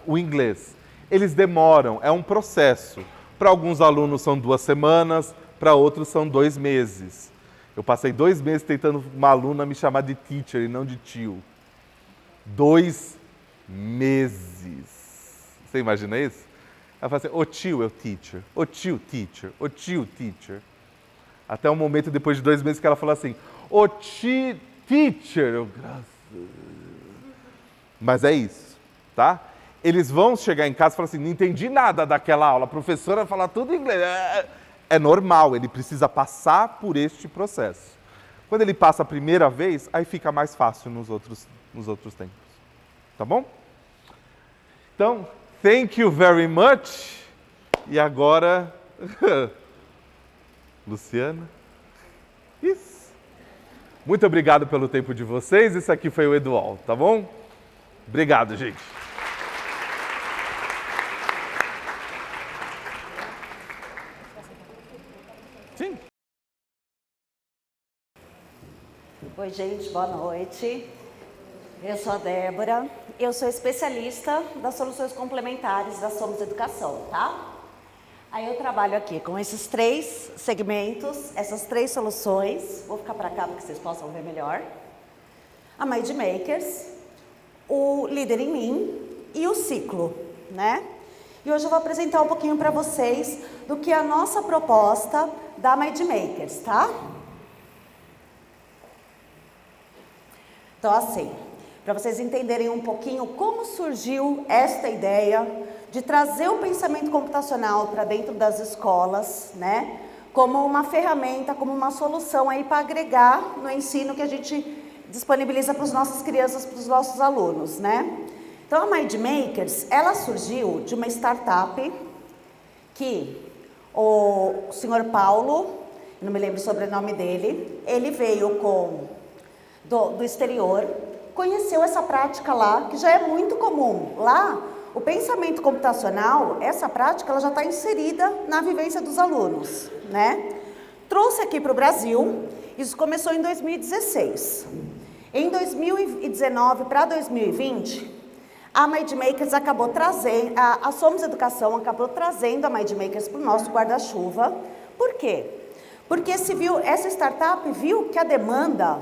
o inglês. Eles demoram, é um processo. Para alguns alunos são 2 semanas, para outros são 2 meses. Eu passei 2 meses tentando uma aluna me chamar de teacher e não de tio. 2 meses. Você imagina isso? Ela fala assim, o tio é o teacher, o tio teacher, o tio teacher. Até um momento depois de 2 meses que ela falou assim, o tio teacher. Eu, graças. Mas é isso, tá? Eles vão chegar em casa e falar assim, não entendi nada daquela aula, a professora fala tudo em inglês. É normal, ele precisa passar por este processo. Quando ele passa a primeira vez, aí fica mais fácil nos outros tempos. Tá bom? Então, thank you very much. E agora, Luciana. Isso. Muito obrigado pelo tempo de vocês. Esse aqui foi o Edual, tá bom? Obrigado, gente. Sim. Oi, gente, boa noite. Eu sou a Débora. Eu sou especialista das soluções complementares da Somos Educação, tá? Aí eu trabalho aqui com esses 3 segmentos, essas 3 soluções. Vou ficar para cá para que vocês possam ver melhor. A Mind Makers, o Líder em Mim e o Ciclo, né? E hoje eu vou apresentar um pouquinho para vocês do que é a nossa proposta da Mind Makers, tá? Então, assim, para vocês entenderem um pouquinho como surgiu esta ideia de trazer o pensamento computacional para dentro das escolas, né? Como uma ferramenta, como uma solução aí para agregar no ensino que a gente disponibiliza para as nossas crianças, para os nossos alunos, né? Então, a Mind Makers, ela surgiu de uma startup que o senhor Paulo, não me lembro o sobrenome dele, ele veio com do exterior, conheceu essa prática lá, que já é muito comum. Lá, o pensamento computacional, essa prática, ela já está inserida na vivência dos alunos, né? Trouxe aqui para o Brasil, isso começou em 2016. Em 2019 para 2020, a MindMakers acabou trazendo, a Somos Educação acabou trazendo a MindMakers para o nosso guarda-chuva. Por quê? Porque essa startup viu que a demanda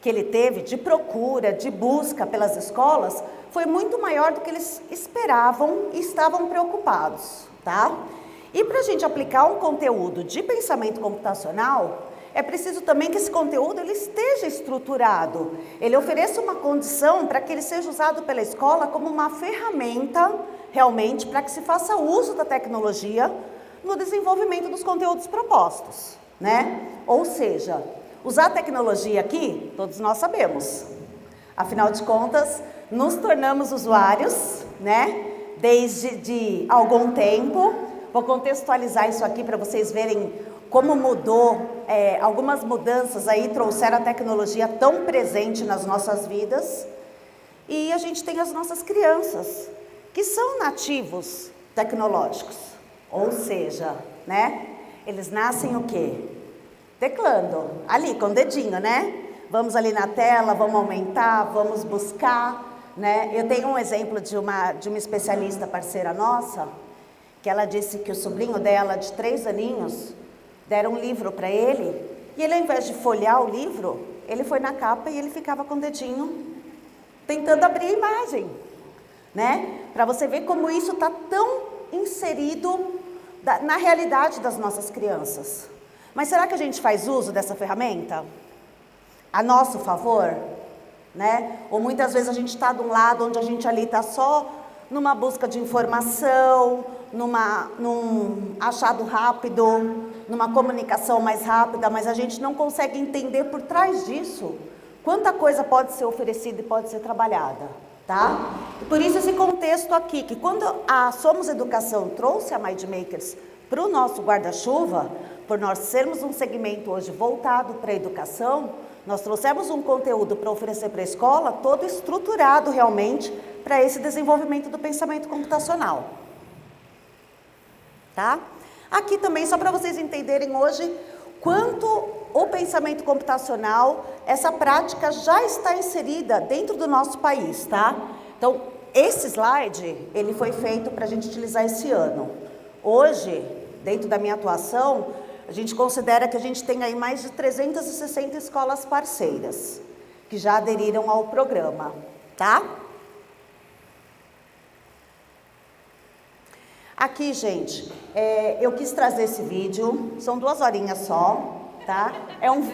que ele teve de procura, de busca pelas escolas, foi muito maior do que eles esperavam e estavam preocupados, tá? E para a gente aplicar um conteúdo de pensamento computacional, é preciso também que esse conteúdo ele esteja estruturado, ele ofereça uma condição para que ele seja usado pela escola como uma ferramenta, realmente, para que se faça uso da tecnologia no desenvolvimento dos conteúdos propostos, né? Ou seja, usar a tecnologia aqui, todos nós sabemos. Afinal de contas, nos tornamos usuários, né? Desde algum tempo. Vou contextualizar isso aqui para vocês verem como mudou, algumas mudanças aí trouxeram a tecnologia tão presente nas nossas vidas. E a gente tem as nossas crianças, que são nativos tecnológicos. Ou seja, né? Eles nascem o quê? Teclando, ali com o dedinho, né? Vamos ali na tela, vamos aumentar, vamos buscar, né? Eu tenho um exemplo de uma especialista parceira nossa, que ela disse que o sobrinho dela, de 3 aninhos, deram um livro para ele, e ele, ao invés de folhear o livro, ele foi na capa e ele ficava com o dedinho tentando abrir a imagem, né? Para você ver como isso está tão inserido na realidade das nossas crianças. Mas será que a gente faz uso dessa ferramenta a nosso favor, né? Ou muitas vezes a gente está de um lado onde a gente ali está só numa busca de informação, num achado rápido, numa comunicação mais rápida, mas a gente não consegue entender por trás disso quanta coisa pode ser oferecida e pode ser trabalhada, tá? E por isso esse contexto aqui, que quando a Somos Educação trouxe a MindMakers para o nosso guarda-chuva, por nós sermos um segmento hoje voltado para a educação, nós trouxemos um conteúdo para oferecer para a escola, todo estruturado realmente para esse desenvolvimento do pensamento computacional. Tá? Aqui também, só para vocês entenderem hoje, quanto o pensamento computacional, essa prática já está inserida dentro do nosso país, tá? Então, esse slide, ele foi feito para a gente utilizar esse ano. Hoje, dentro da minha atuação, a gente considera que a gente tem aí mais de 360 escolas parceiras que já aderiram ao programa, tá? Aqui, gente, eu quis trazer esse vídeo, são 2 horinhas só, tá?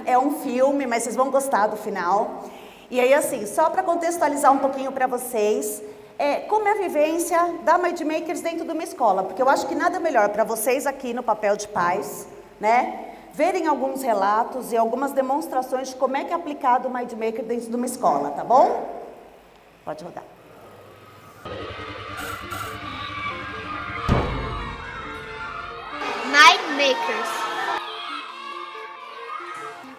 É um filme, mas vocês vão gostar do final. E aí, assim, só para contextualizar um pouquinho para vocês, como é a vivência da MindMakers dentro de uma escola, porque eu acho que nada melhor para vocês aqui no papel de pais, né? Verem alguns relatos e algumas demonstrações de como é que é aplicado o MindMaker dentro de uma escola, tá bom? Pode rodar. MindMakers.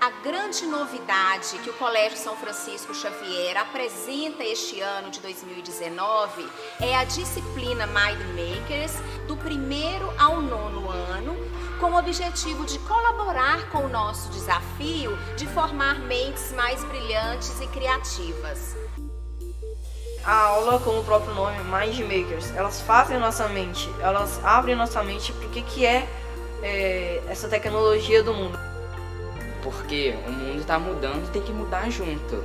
A grande novidade que o Colégio São Francisco Xavier apresenta este ano de 2019 é a disciplina MindMakers do 1º ao 9º ano, com o objetivo de colaborar com o nosso desafio de formar mentes mais brilhantes e criativas. A aula, como o próprio nome, MindMakers, elas fazem nossa mente, elas abrem nossa mente para o que é essa tecnologia do mundo. Porque o mundo está mudando e tem que mudar junto.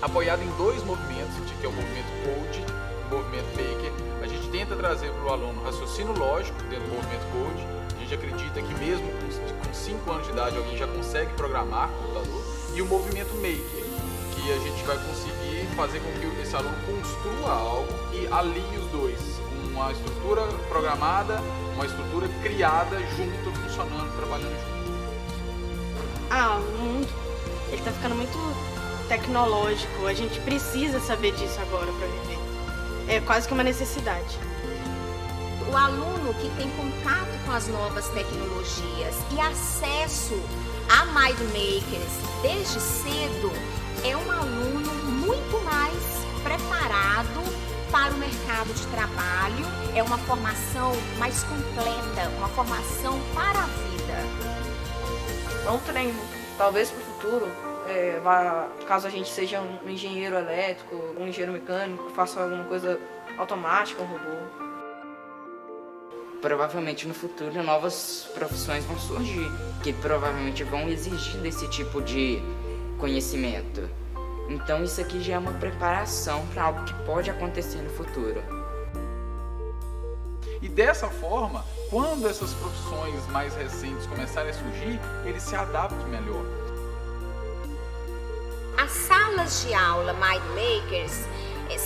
Apoiado em 2 movimentos, que é o movimento Code e o movimento Maker, a gente tenta trazer para o aluno raciocínio lógico dentro do movimento Code. A gente acredita que mesmo com 5 anos de idade alguém já consegue programar computador. E o movimento Maker, que a gente vai conseguir fazer com que esse aluno construa algo e alie os dois. Uma estrutura programada, uma estrutura criada junto, funcionando, trabalhando junto. O mundo ele está ficando muito tecnológico, a gente precisa saber disso agora para viver. É quase que uma necessidade. O aluno que tem contato com as novas tecnologias e acesso a Mind Makers desde cedo é um aluno muito mais preparado para o mercado de trabalho, é uma formação mais completa, uma formação para a vida. É um treino, talvez para o futuro, caso a gente seja um engenheiro elétrico, um engenheiro mecânico, faça alguma coisa automática, um robô. Provavelmente no futuro novas profissões vão surgir, que provavelmente vão exigir desse tipo de conhecimento. Então isso aqui já é uma preparação para algo que pode acontecer no futuro. E dessa forma, quando essas profissões mais recentes começarem a surgir, eles se adaptam melhor. As salas de aula Mind Makers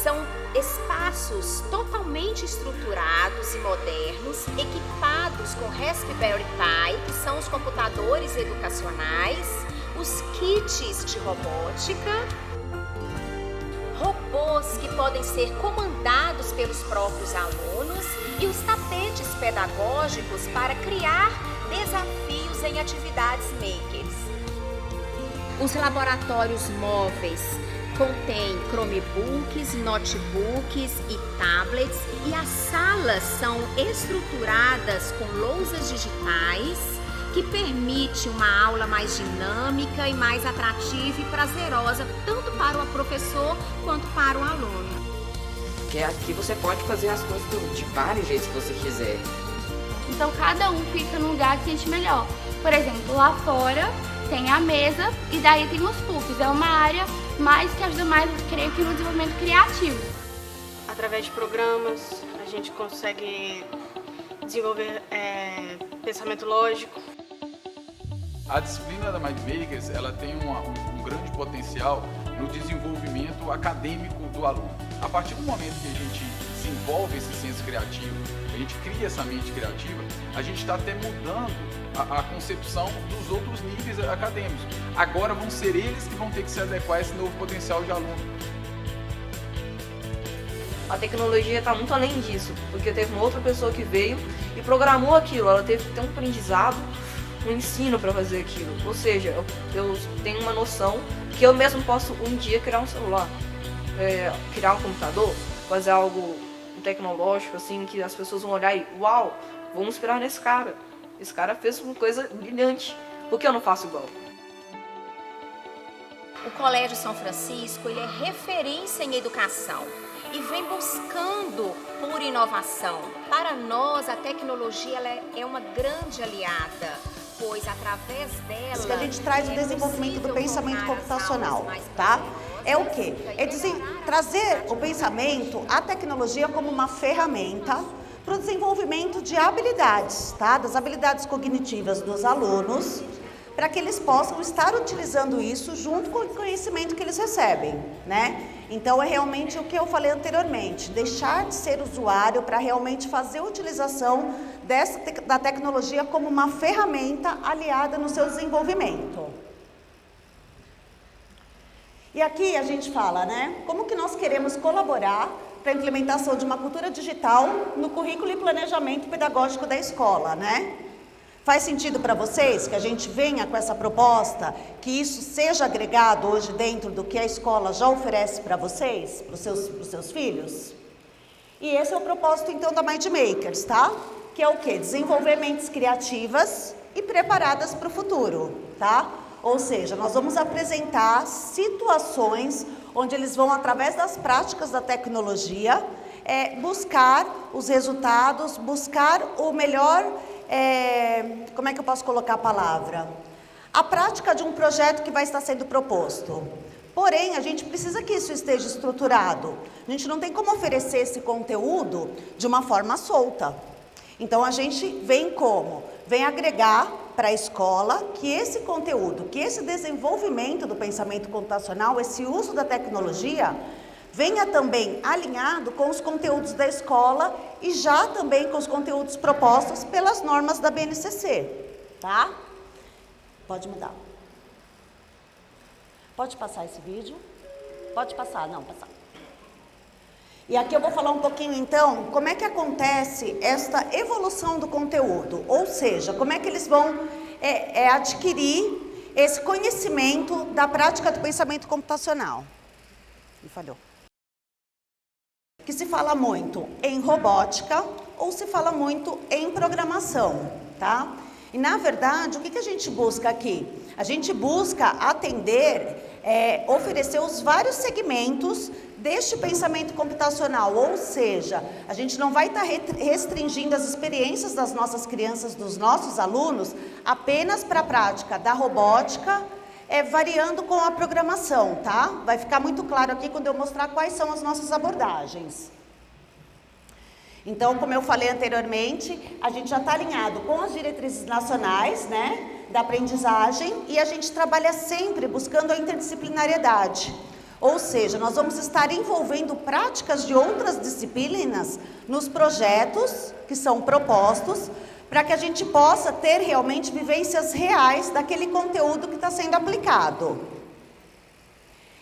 são espaços totalmente estruturados e modernos, equipados com Raspberry Pi, que são os computadores educacionais, os kits de robótica, robôs que podem ser comandados pelos próprios alunos e os tapetes pedagógicos para criar desafios em atividades makers. Os laboratórios móveis contêm Chromebooks, notebooks e tablets, e as salas são estruturadas com lousas digitais que permite uma aula mais dinâmica e mais atrativa e prazerosa tanto para o professor quanto para o aluno. Porque aqui você pode fazer as coisas de vários jeitos que você quiser. Então cada um fica no lugar que sente melhor. Por exemplo, lá fora tem a mesa e daí tem os puffs. É uma área mais que ajuda mais, creio que, no desenvolvimento criativo. Através de programas, a gente consegue desenvolver pensamento lógico. A disciplina da Mind Makers, ela tem um grande potencial no desenvolvimento acadêmico do aluno. A partir do momento que a gente desenvolve esse senso criativo, a gente cria essa mente criativa, a gente está até mudando a concepção dos outros níveis acadêmicos. Agora vão ser eles que vão ter que se adequar a esse novo potencial de aluno. A tecnologia está muito além disso, porque teve uma outra pessoa que veio e programou aquilo, ela teve que ter um aprendizado, um ensino para fazer aquilo. Ou seja, eu tenho uma noção que eu mesmo posso um dia criar um celular, criar um computador, fazer algo tecnológico assim, que as pessoas vão olhar e uau, vamos inspirar nesse cara. Esse cara fez uma coisa brilhante, por que eu não faço igual? O Colégio São Francisco ele é referência em educação e vem buscando por inovação. Para nós, a tecnologia ela é uma grande aliada, pois através dela... Que a gente traz o desenvolvimento do pensamento computacional, tá? É o quê? É trazer o pensamento, a tecnologia como uma ferramenta para o desenvolvimento de habilidades, tá? Das habilidades cognitivas dos alunos, para que eles possam estar utilizando isso junto com o conhecimento que eles recebem, né? Então é realmente o que eu falei anteriormente, deixar de ser usuário para realmente fazer a utilização da tecnologia como uma ferramenta aliada no seu desenvolvimento. E aqui a gente fala, né? Como que nós queremos colaborar para a implementação de uma cultura digital no currículo e planejamento pedagógico da escola, né? Faz sentido para vocês que a gente venha com essa proposta, que isso seja agregado hoje dentro do que a escola já oferece para vocês, para os seus filhos? E esse é o propósito então da Mind Makers, tá? Que é o quê? Desenvolver mentes criativas e preparadas para o futuro, tá? Ou seja, nós vamos apresentar situações onde eles vão, através das práticas da tecnologia, buscar os resultados, buscar o melhor, como é que eu posso colocar a palavra? A prática de um projeto que vai estar sendo proposto. Porém, a gente precisa que isso esteja estruturado. A gente não tem como oferecer esse conteúdo de uma forma solta. Então, a gente vem como? Vem agregar para a escola que esse conteúdo, que esse desenvolvimento do pensamento computacional, esse uso da tecnologia, venha também alinhado com os conteúdos da escola e já também com os conteúdos propostos pelas normas da BNCC, tá? Pode mudar. Pode passar esse vídeo? Pode passar, não, passar. E aqui eu vou falar um pouquinho, então, como é que acontece esta evolução do conteúdo, ou seja, como é que eles vão adquirir esse conhecimento da prática do pensamento computacional. Me falhou. Que se fala muito em robótica ou se fala muito em programação, tá? E na verdade, o que a gente busca aqui? A gente busca atender, oferecer os vários segmentos deste pensamento computacional, ou seja, a gente não vai estar restringindo as experiências das nossas crianças, dos nossos alunos, apenas para a prática da robótica, variando com a programação, tá? Vai ficar muito claro aqui quando eu mostrar quais são as nossas abordagens. Então, como eu falei anteriormente, a gente já está alinhado com as diretrizes nacionais, né, da aprendizagem, e a gente trabalha sempre buscando a interdisciplinariedade. Ou seja, nós vamos estar envolvendo práticas de outras disciplinas nos projetos que são propostos, para que a gente possa ter realmente vivências reais daquele conteúdo que está sendo aplicado.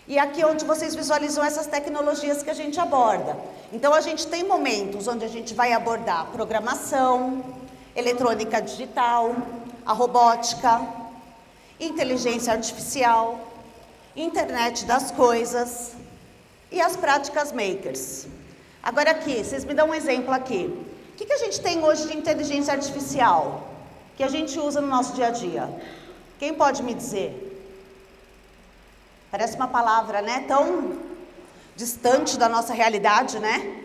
E aqui é onde vocês visualizam essas tecnologias que a gente aborda. Então, a gente tem momentos onde a gente vai abordar programação, eletrônica digital, a robótica, inteligência artificial, internet das coisas e as práticas makers. Agora aqui, vocês me dão um exemplo aqui. O que a gente tem hoje de inteligência artificial que a gente usa no nosso dia a dia? Quem pode me dizer? Parece uma palavra, né, tão distante da nossa realidade, né?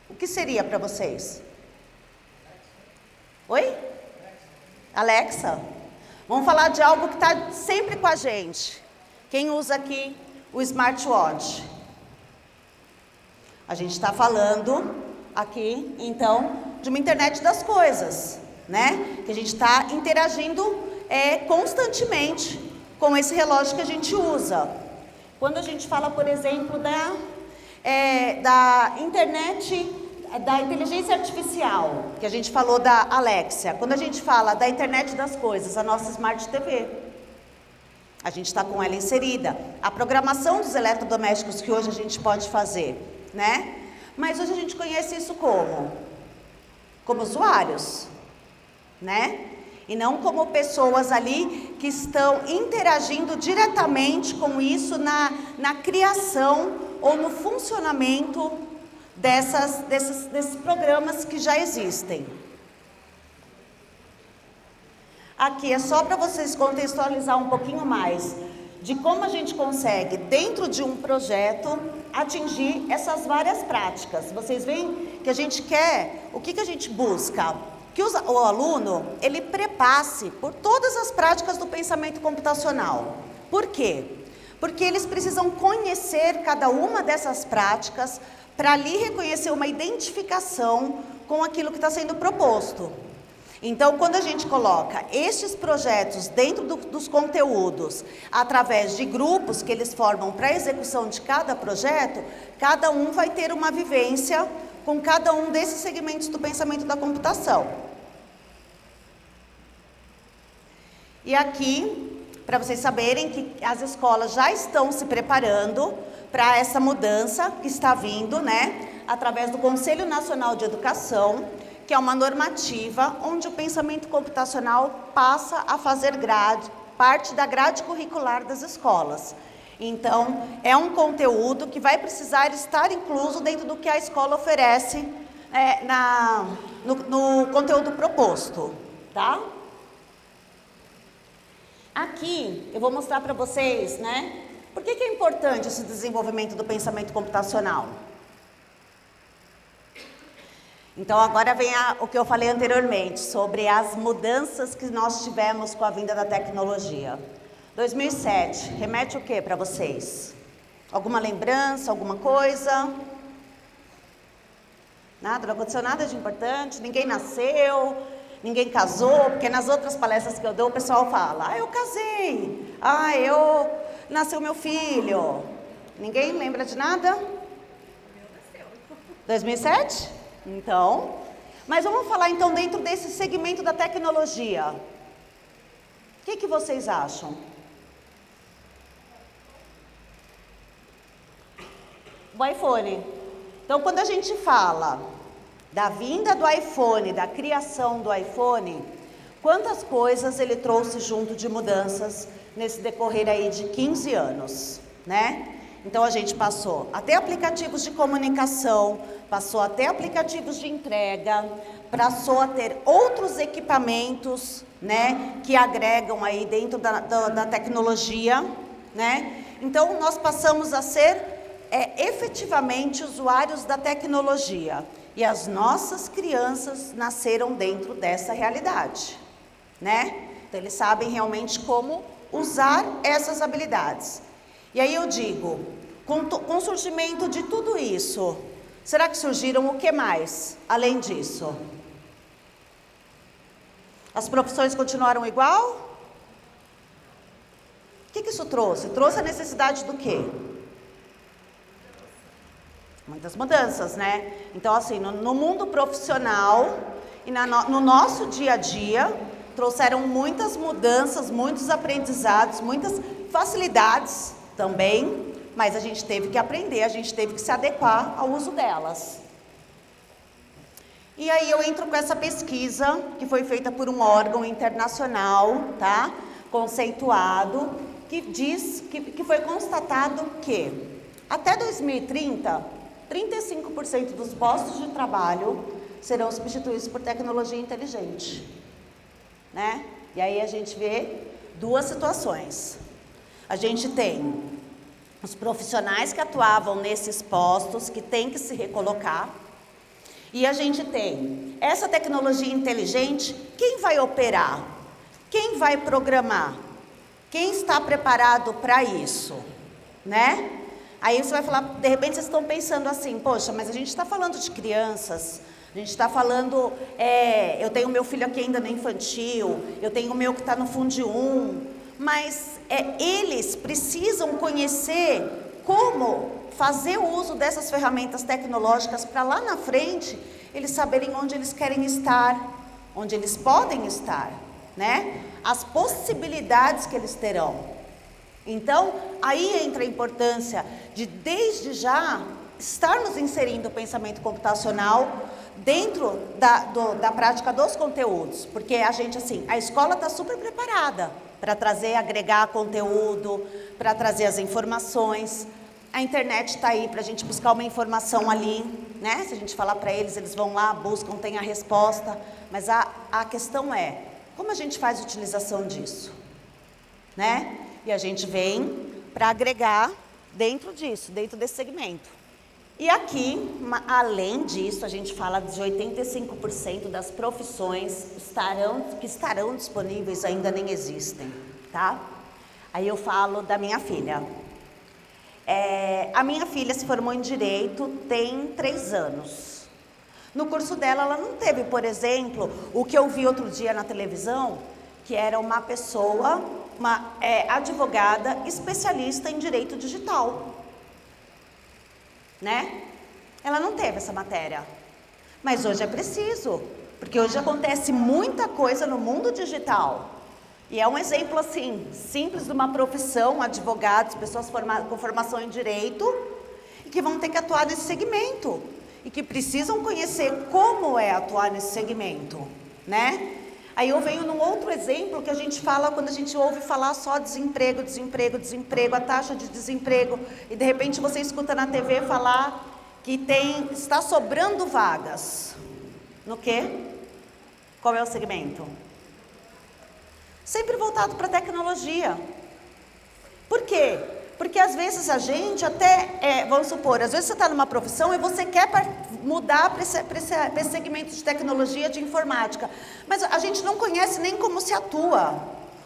O que seria para vocês? Oi? Alexa? Vamos falar de algo que está sempre com a gente. Quem usa aqui o smartwatch? A gente está falando aqui, então, de uma internet das coisas, né? Que a gente está interagindo constantemente com esse relógio que a gente usa. Quando a gente fala, por exemplo, da internet, da inteligência artificial, que a gente falou da Alexia, quando a gente fala da internet das coisas, a nossa Smart TV, a gente está com ela inserida. A programação dos eletrodomésticos que hoje a gente pode fazer, né? Mas hoje a gente conhece isso como? Como usuários, né? E não como pessoas ali que estão interagindo diretamente com isso na criação ou no funcionamento desses programas que já existem. Aqui é só para vocês contextualizar um pouquinho mais de como a gente consegue, dentro de um projeto, atingir essas várias práticas. Vocês veem que a gente quer, o que a gente busca? Que o aluno, ele prepasse por todas as práticas do pensamento computacional. Por quê? Porque eles precisam conhecer cada uma dessas práticas para ali reconhecer uma identificação com aquilo que está sendo proposto. Então, quando a gente coloca estes projetos dentro dos conteúdos, através de grupos que eles formam para a execução de cada projeto, cada um vai ter uma vivência com cada um desses segmentos do pensamento da computação. E aqui, para vocês saberem que as escolas já estão se preparando para essa mudança que está vindo, né, através do Conselho Nacional de Educação, que é uma normativa onde o pensamento computacional passa a fazer parte da grade curricular das escolas. Então, é um conteúdo que vai precisar estar incluso dentro do que a escola oferece no conteúdo proposto, tá? Aqui, eu vou mostrar para vocês, né, por que é importante esse desenvolvimento do pensamento computacional. Então, agora vem o que eu falei anteriormente, sobre as mudanças que nós tivemos com a vinda da tecnologia. 2007, remete o que para vocês? Alguma lembrança, alguma coisa? Nada, não aconteceu nada de importante, ninguém nasceu, ninguém casou, porque nas outras palestras que eu dou o pessoal fala, eu casei, nasceu meu filho. Ninguém lembra de nada? 2007? Então, mas vamos falar então dentro desse segmento da tecnologia. O que vocês acham? O iPhone. Então, quando a gente fala da vinda do iPhone, da criação do iPhone, Quantas coisas ele trouxe junto de mudanças nesse decorrer aí de 15 anos, né? Então a gente passou até aplicativos de comunicação, passou até aplicativos de entrega, passou a ter outros equipamentos, né, que agregam aí dentro da tecnologia, né? Então nós passamos a ser efetivamente usuários da tecnologia e as nossas crianças nasceram dentro dessa realidade, né? Então eles sabem realmente como usar essas habilidades. E aí eu digo, com o surgimento de tudo isso, será que surgiram o que mais, além disso? As profissões continuaram igual? O que isso trouxe? Trouxe a necessidade do quê? Muitas mudanças, né? Então, assim, no mundo profissional e no nosso dia a dia, trouxeram muitas mudanças, muitos aprendizados, muitas facilidades também, mas a gente teve que aprender, a gente teve que se adequar ao uso delas. E aí eu entro com essa pesquisa, que foi feita por um órgão internacional, tá? Conceituado, que diz, que foi constatado que até 2030, 35% dos postos de trabalho serão substituídos por tecnologia inteligente, né? E aí a gente vê duas situações. A gente tem os profissionais que atuavam nesses postos, que têm que se recolocar, e a gente tem essa tecnologia inteligente, quem vai operar? Quem vai programar? Quem está preparado para isso, né? Aí você vai falar, de repente vocês estão pensando assim, poxa, mas a gente está falando de crianças, a gente está falando, eu tenho meu filho aqui ainda no infantil, eu tenho o meu que está no Fundi 1, mas eles precisam conhecer como fazer o uso dessas ferramentas tecnológicas para lá na frente, eles saberem onde eles querem estar, onde eles podem estar, né? As possibilidades que eles terão. Então, aí entra a importância de, desde já, estarmos inserindo o pensamento computacional dentro da prática dos conteúdos, porque a gente, assim, a escola está super preparada para trazer, agregar conteúdo, para trazer as informações. A internet está aí para a gente buscar uma informação ali, né? Se a gente falar para eles, eles vão lá, buscam, tem a resposta. Mas a questão é, como a gente faz a utilização disso, né? E a gente vem para agregar dentro disso, dentro desse segmento. E aqui, além disso, a gente fala de 85% das profissões que estarão disponíveis ainda nem existem, tá? Aí eu falo da minha filha. A minha filha se formou em Direito tem 3 anos. No curso dela, ela não teve, por exemplo, o que eu vi outro dia na televisão, que era uma pessoa, uma advogada especialista em Direito Digital. Né? Ela não teve essa matéria, mas hoje é preciso, porque hoje acontece muita coisa no mundo digital, e é um exemplo assim, simples de uma profissão, advogados, pessoas com formação em Direito, e que vão ter que atuar nesse segmento, e que precisam conhecer como é atuar nesse segmento, né? Aí eu venho num outro exemplo que a gente fala quando a gente ouve falar só desemprego, desemprego, desemprego, a taxa de desemprego, e de repente você escuta na TV falar que está sobrando vagas. No quê? Qual é o segmento? Sempre voltado para a tecnologia. Por quê? Porque às vezes a gente até, vamos supor, às vezes você está numa profissão e você quer mudar para esse segmento de tecnologia, de informática, mas a gente não conhece nem como se atua,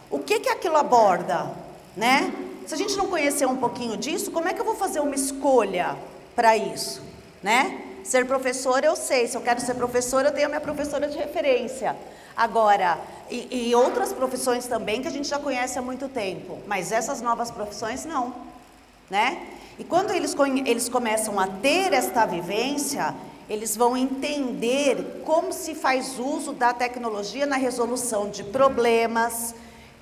o que aquilo aborda, né? Se a gente não conhecer um pouquinho disso, como é que eu vou fazer uma escolha para isso, né? Ser professora eu sei, se eu quero ser professora eu tenho a minha professora de referência. Agora, e outras profissões também que a gente já conhece há muito tempo, mas essas novas profissões não, né? E quando eles começam a ter esta vivência, eles vão entender como se faz uso da tecnologia na resolução de problemas,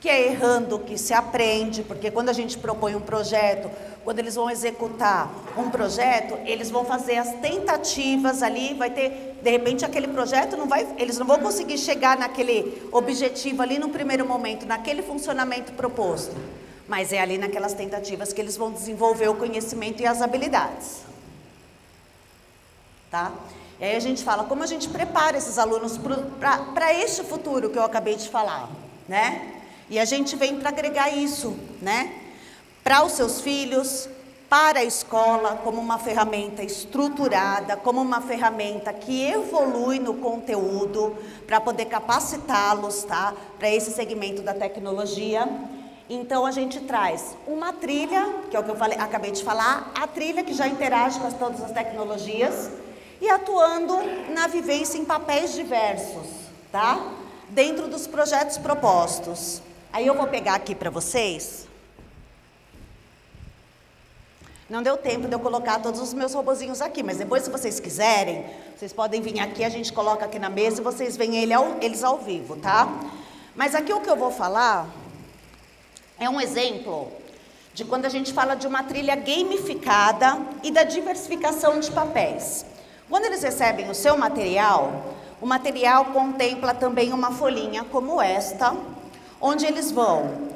que é errando que se aprende, porque quando a gente propõe um projeto, quando eles vão executar um projeto, eles vão fazer as tentativas ali, vai ter, de repente aquele projeto eles não vão conseguir chegar naquele objetivo ali no primeiro momento, naquele funcionamento proposto, mas é ali naquelas tentativas que eles vão desenvolver o conhecimento e as habilidades. Tá? E aí a gente fala, como a gente prepara esses alunos para este futuro que eu acabei de falar, né? E a gente vem para agregar isso, né? Para os seus filhos, para a escola, como uma ferramenta estruturada, como uma ferramenta que evolui no conteúdo, para poder capacitá-los, tá? Para esse segmento da tecnologia. Então a gente traz uma trilha, que é o que eu acabei de falar, a trilha que já interage com todas as tecnologias, e atuando na vivência em papéis diversos, tá? Dentro dos projetos propostos. Aí eu vou pegar aqui para vocês. Não deu tempo de eu colocar todos os meus robozinhos aqui, mas depois, se vocês quiserem, vocês podem vir aqui, a gente coloca aqui na mesa e vocês veem eles ao vivo, tá? Mas aqui o que eu vou falar é um exemplo de quando a gente fala de uma trilha gamificada e da diversificação de papéis. Quando eles recebem o seu material, o material contempla também uma folhinha como esta, onde eles vão,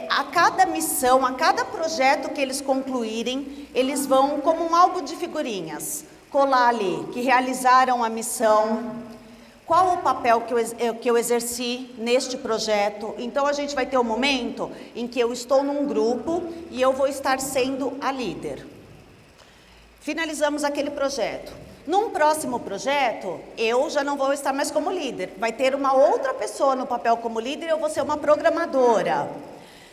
a cada missão, a cada projeto que eles concluírem, eles vão, como um álbum de figurinhas, colar ali, que realizaram a missão, qual o papel que eu exerci neste projeto. Então a gente vai ter um momento em que eu estou num grupo e eu vou estar sendo a líder. Finalizamos aquele projeto. Num próximo projeto, eu já não vou estar mais como líder. Vai ter uma outra pessoa no papel como líder e eu vou ser uma programadora.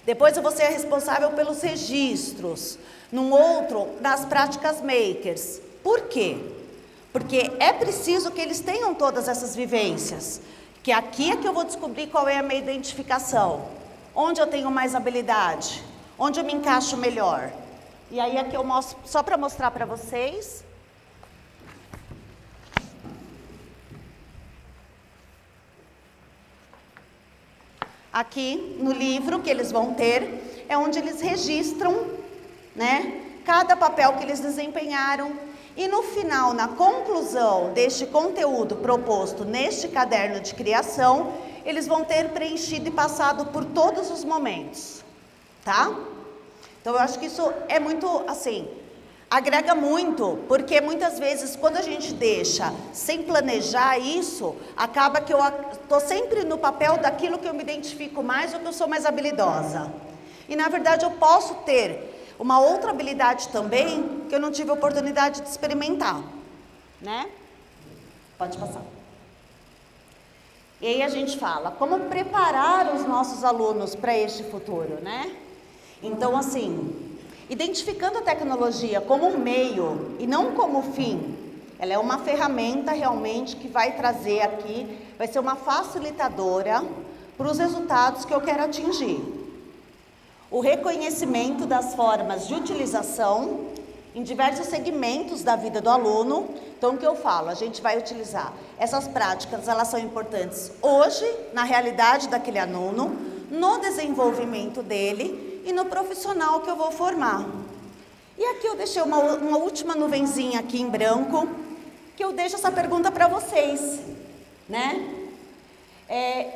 Depois eu vou ser responsável pelos registros. Num outro, nas práticas makers. Por quê? Porque é preciso que eles tenham todas essas vivências. Que aqui é que eu vou descobrir qual é a minha identificação. Onde eu tenho mais habilidade. Onde eu me encaixo melhor. E aí aqui eu mostro, só para mostrar para vocês. Aqui no livro que eles vão ter, é onde eles registram, né, cada papel que eles desempenharam. E no final, na conclusão deste conteúdo proposto neste caderno de criação, eles vão ter preenchido e passado por todos os momentos, tá? Então eu acho que isso é muito, assim, agrega muito, porque muitas vezes quando a gente deixa sem planejar isso, acaba que eu estou sempre no papel daquilo que eu me identifico mais ou que eu sou mais habilidosa. E na verdade eu posso ter uma outra habilidade também que eu não tive oportunidade de experimentar, né? Pode passar. E aí a gente fala, como preparar os nossos alunos para este futuro, né? Então assim, identificando a tecnologia como um meio e não como fim, ela é uma ferramenta realmente que vai trazer aqui, vai ser uma facilitadora para os resultados que eu quero atingir. O reconhecimento das formas de utilização em diversos segmentos da vida do aluno. Então, o que eu falo? A gente vai utilizar essas práticas, elas são importantes hoje, na realidade daquele aluno, no desenvolvimento dele e no profissional que eu vou formar. E aqui eu deixei uma última nuvenzinha aqui em branco, que eu deixo essa pergunta para vocês, né?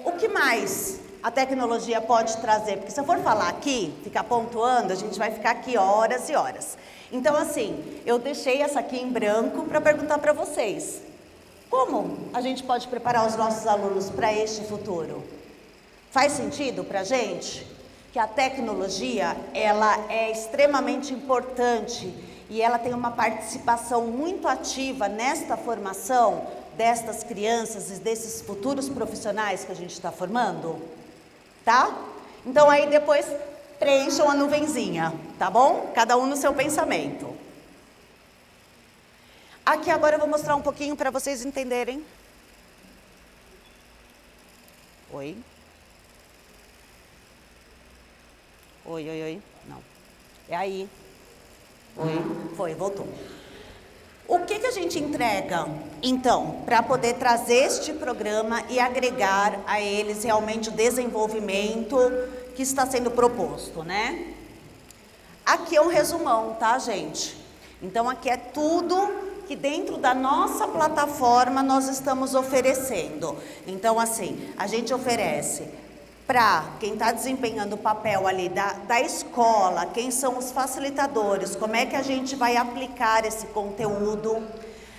O que mais a tecnologia pode trazer? Porque se eu for falar aqui, ficar pontuando, a gente vai ficar aqui horas e horas. Então, assim, eu deixei essa aqui em branco para perguntar para vocês. Como a gente pode preparar os nossos alunos para este futuro? Faz sentido para a gente? Que a tecnologia, ela é extremamente importante e ela tem uma participação muito ativa nesta formação destas crianças e desses futuros profissionais que a gente está formando, tá? Então aí depois preencham a nuvenzinha, tá bom? Cada um no seu pensamento. Aqui agora eu vou mostrar um pouquinho para vocês entenderem. Oi. Oi, oi, oi. Não. É aí. Oi. Foi, voltou. O que a gente entrega, então, para poder trazer este programa e agregar a eles realmente o desenvolvimento que está sendo proposto, né? Aqui é um resumão, tá, gente? Então, aqui é tudo que dentro da nossa plataforma nós estamos oferecendo. Então, assim, a gente oferece para quem está desempenhando o papel ali da escola, quem são os facilitadores, como é que a gente vai aplicar esse conteúdo.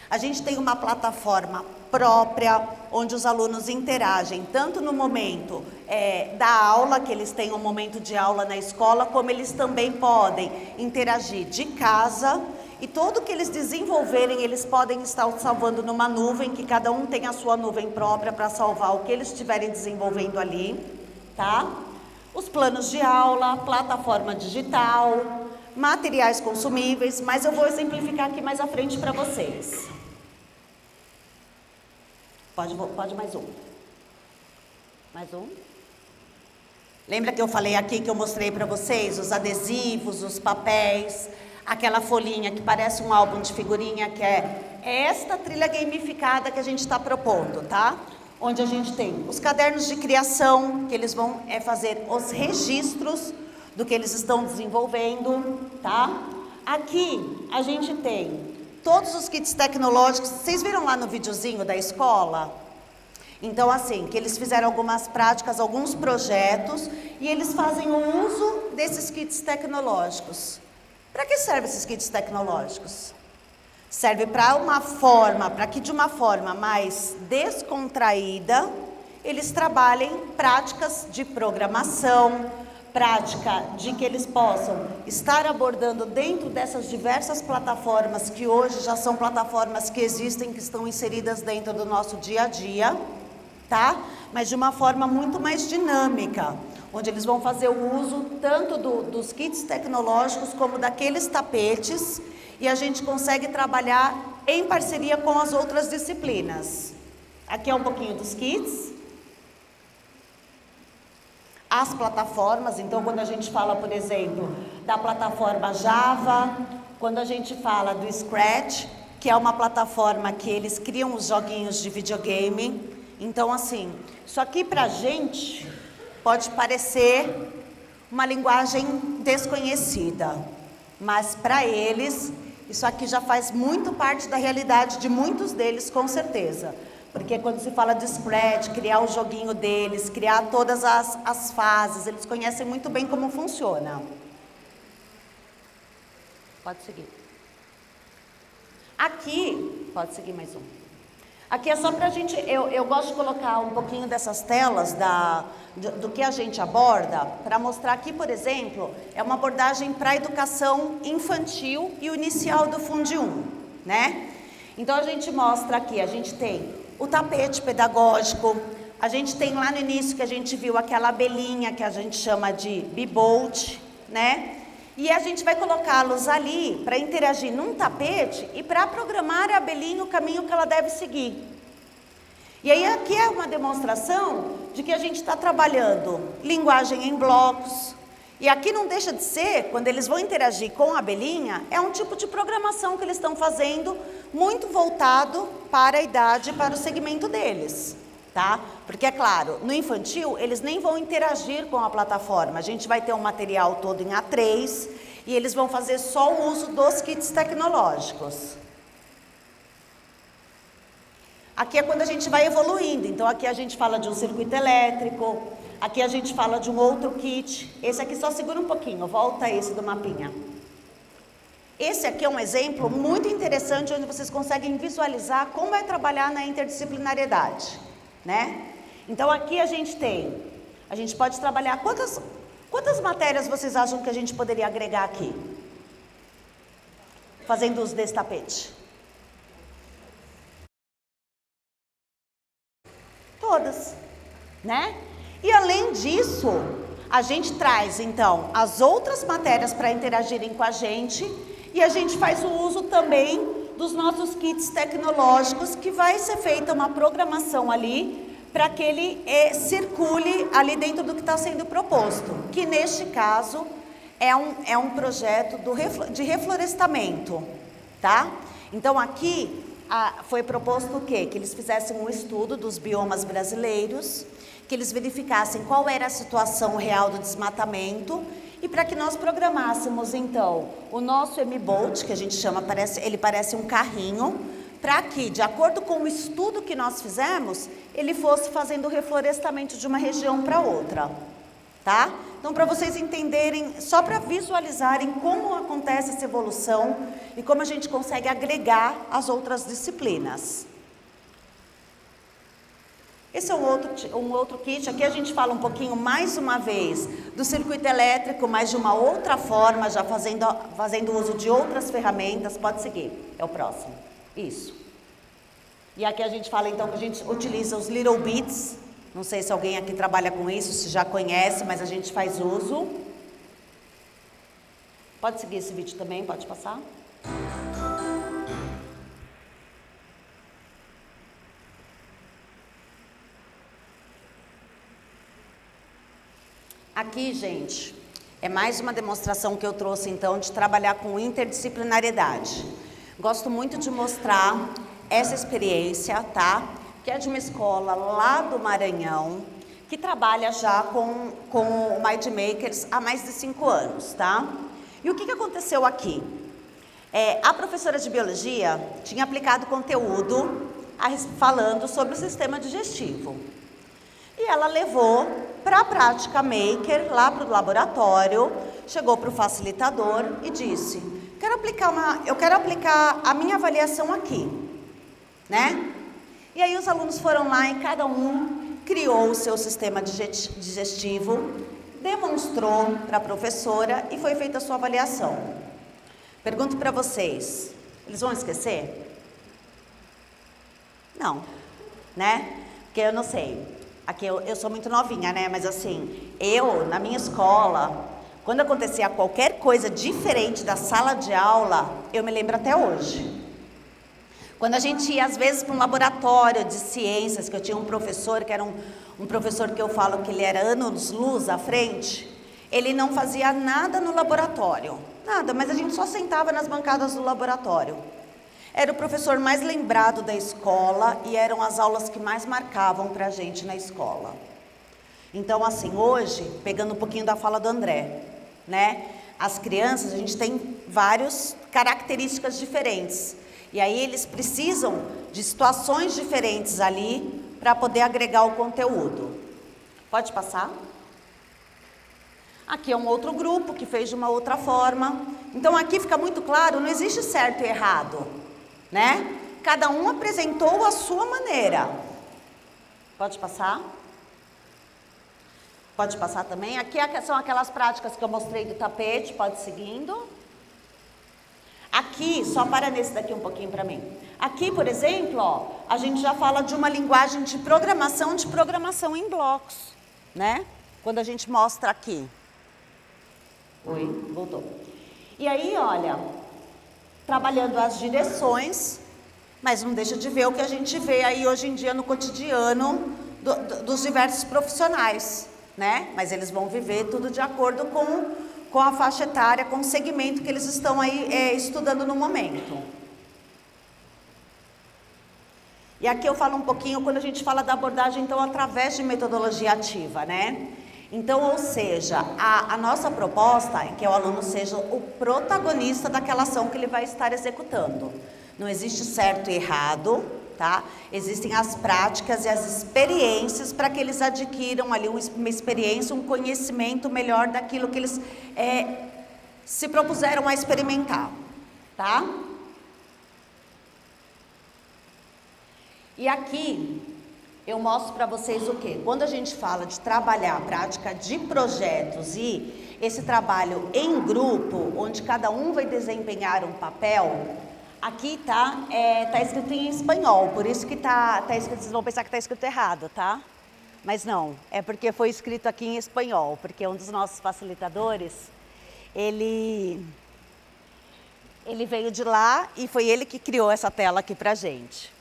A gente tem uma plataforma própria, onde os alunos interagem, tanto no momento da aula, que eles têm um momento de aula na escola, como eles também podem interagir de casa, e tudo que eles desenvolverem, eles podem estar salvando numa nuvem, que cada um tem a sua nuvem própria para salvar o que eles estiverem desenvolvendo ali. Tá? Os planos de aula, plataforma digital, materiais consumíveis, mas eu vou exemplificar aqui mais à frente para vocês. Pode mais um. Mais um. Lembra que eu falei aqui que eu mostrei para vocês os adesivos, os papéis, aquela folhinha que parece um álbum de figurinha, que é esta trilha gamificada que a gente está propondo, tá? Onde a gente tem os cadernos de criação, que eles vão fazer os registros do que eles estão desenvolvendo, tá? Aqui a gente tem todos os kits tecnológicos. Vocês viram lá no videozinho da escola? Então, assim, que eles fizeram algumas práticas, alguns projetos, e eles fazem o uso desses kits tecnológicos. Para que servem esses kits tecnológicos? Serve para que de uma forma mais descontraída, eles trabalhem práticas de programação, prática de que eles possam estar abordando dentro dessas diversas plataformas, que hoje já são plataformas que existem, que estão inseridas dentro do nosso dia a dia, tá? Mas de uma forma muito mais dinâmica, onde eles vão fazer o uso tanto dos kits tecnológicos como daqueles tapetes, e a gente consegue trabalhar em parceria com as outras disciplinas. Aqui é um pouquinho dos kits. As plataformas, então quando a gente fala, por exemplo, da plataforma Java, quando a gente fala do Scratch, que é uma plataforma que eles criam os joguinhos de videogame. Então, assim, isso aqui pra gente pode parecer uma linguagem desconhecida, mas para eles isso aqui já faz muito parte da realidade de muitos deles, com certeza. Porque quando se fala de Scratch, criar o joguinho deles, criar todas as fases, eles conhecem muito bem como funciona. Pode seguir. Aqui, pode seguir mais um. Aqui é só para a gente, eu gosto de colocar um pouquinho dessas telas do que a gente aborda, para mostrar aqui, por exemplo, é uma abordagem para a educação infantil e o inicial do Fundi 1, né? Então a gente mostra aqui, a gente tem o tapete pedagógico, a gente tem lá no início que a gente viu aquela abelhinha que a gente chama de Bebolt, né? E a gente vai colocá-los ali para interagir num tapete e para programar a abelhinha o caminho que ela deve seguir. E aí aqui é uma demonstração de que a gente está trabalhando linguagem em blocos. E aqui não deixa de ser, quando eles vão interagir com a abelhinha, é um tipo de programação que eles estão fazendo muito voltado para a idade, para o segmento deles. Tá? Porque, é claro, no infantil, eles nem vão interagir com a plataforma. A gente vai ter um material todo em A3 e eles vão fazer só o uso dos kits tecnológicos. Aqui é quando a gente vai evoluindo. Então, aqui a gente fala de um circuito elétrico, aqui a gente fala de um outro kit. Esse aqui só segura um pouquinho, volta esse do mapinha. Esse aqui é um exemplo muito interessante, onde vocês conseguem visualizar como é trabalhar na interdisciplinariedade. Né? Então aqui a gente pode trabalhar, quantas matérias vocês acham que a gente poderia agregar aqui? Fazendo uso desse tapete? Todas, né? E além disso, a gente traz então as outras matérias para interagirem com a gente, e a gente faz o uso também dos nossos kits tecnológicos, que vai ser feita uma programação ali para que ele circule ali dentro do que está sendo proposto, que neste caso é um projeto de reflorestamento, tá? Então aqui foi proposto o quê? Que eles fizessem um estudo dos biomas brasileiros, que eles verificassem qual era a situação real do desmatamento e para que nós programássemos, então, o nosso M-Bolt, que a gente chama, ele parece um carrinho, para que, de acordo com o estudo que nós fizemos, ele fosse fazendo o reflorestamento de uma região para outra, tá? Então, para vocês entenderem, só para visualizarem como acontece essa evolução e como a gente consegue agregar as outras disciplinas. Esse é um outro kit. Aqui a gente fala um pouquinho, mais uma vez, do circuito elétrico, mas de uma outra forma, já fazendo uso de outras ferramentas. Pode seguir, é o próximo. Isso. E aqui a gente fala, então, que a gente utiliza os Little Bits. Não sei se alguém aqui trabalha com isso, se já conhece, mas a gente faz uso. Pode seguir esse vídeo também, pode passar. Aqui, gente, é mais uma demonstração que eu trouxe, então, de trabalhar com interdisciplinariedade. Gosto muito de mostrar essa experiência, tá? Que é de uma escola lá do Maranhão, que trabalha já com o Mind Makers há mais de 5 anos, tá? E o que aconteceu aqui? A professora de biologia tinha aplicado conteúdo falando sobre o sistema digestivo. E ela levou para a prática maker, lá para o laboratório, chegou para o facilitador e disse: eu quero aplicar a minha avaliação aqui, né? E aí os alunos foram lá e cada um criou o seu sistema digestivo, demonstrou para a professora e foi feita a sua avaliação. Pergunto para vocês, eles vão esquecer? Não, né? Porque eu não sei. Aqui eu sou muito novinha, né? Mas assim, na minha escola, quando acontecia qualquer coisa diferente da sala de aula, eu me lembro até hoje. Quando a gente ia, às vezes, para um laboratório de ciências, que eu tinha um professor, que era um professor que eu falo que ele era anos-luz à frente, ele não fazia nada no laboratório. Nada, mas a gente só sentava nas bancadas do laboratório. Era o professor mais lembrado da escola e eram as aulas que mais marcavam para a gente na escola. Então, assim, hoje, pegando um pouquinho da fala do André, né? As crianças, a gente tem várias características diferentes. E aí eles precisam de situações diferentes ali para poder agregar o conteúdo. Pode passar? Aqui é um outro grupo que fez de uma outra forma. Então, aqui fica muito claro, não existe certo e errado, né? Cada um apresentou a sua maneira. Pode passar? Pode passar também. Aqui são aquelas práticas que eu mostrei do tapete, pode ir seguindo. Aqui, só para nesse daqui um pouquinho para mim. Aqui, por exemplo, ó, a gente já fala de uma linguagem de programação em blocos, né? Quando a gente mostra aqui. Oi, voltou. E aí, olha, trabalhando as direções, mas não deixa de ver o que a gente vê aí hoje em dia no cotidiano dos diversos profissionais, né? Mas eles vão viver tudo de acordo com a faixa etária, com o segmento que eles estão aí estudando no momento. E aqui eu falo um pouquinho, quando a gente fala da abordagem, então, através de metodologia ativa, né? Então, ou seja, a nossa proposta é que o aluno seja o protagonista daquela ação que ele vai estar executando. Não existe certo e errado, tá? Existem as práticas e as experiências para que eles adquiram ali uma experiência, um conhecimento melhor daquilo que eles se propuseram a experimentar, tá? E aqui eu mostro para vocês o quê? Quando a gente fala de trabalhar a prática de projetos e esse trabalho em grupo, onde cada um vai desempenhar um papel, aqui tá escrito em espanhol, por isso que tá escrito, vocês vão pensar que tá escrito errado, tá? Mas não, é porque foi escrito aqui em espanhol, porque um dos nossos facilitadores, ele veio de lá e foi ele que criou essa tela aqui pra gente.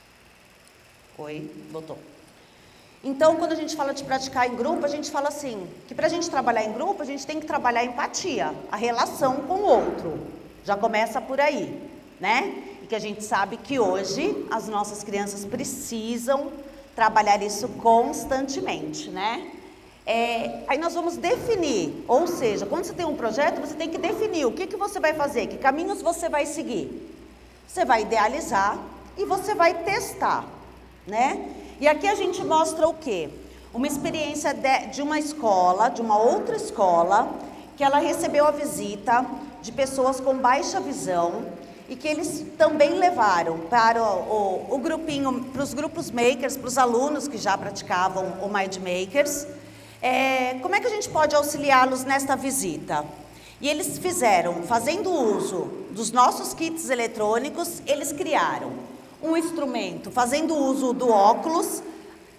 Oi, voltou. Então, quando a gente fala de praticar em grupo, a gente fala assim, que para a gente trabalhar em grupo, a gente tem que trabalhar a empatia, a relação com o outro. Já começa por aí, né? E porque a gente sabe que hoje as nossas crianças precisam trabalhar isso constantemente, né? Aí nós vamos definir, ou seja, quando você tem um projeto, você tem que definir o que você vai fazer, que caminhos você vai seguir. Você vai idealizar e você vai testar, né? E aqui a gente mostra o quê? Uma experiência de uma escola, de uma outra escola, que ela recebeu a visita de pessoas com baixa visão e que eles também levaram para o grupinho, para os grupos makers, para os alunos que já praticavam o Mind Makers. Como é que a gente pode auxiliá-los nesta visita? E eles fizeram, fazendo uso dos nossos kits eletrônicos, eles criaram um instrumento, fazendo uso do óculos,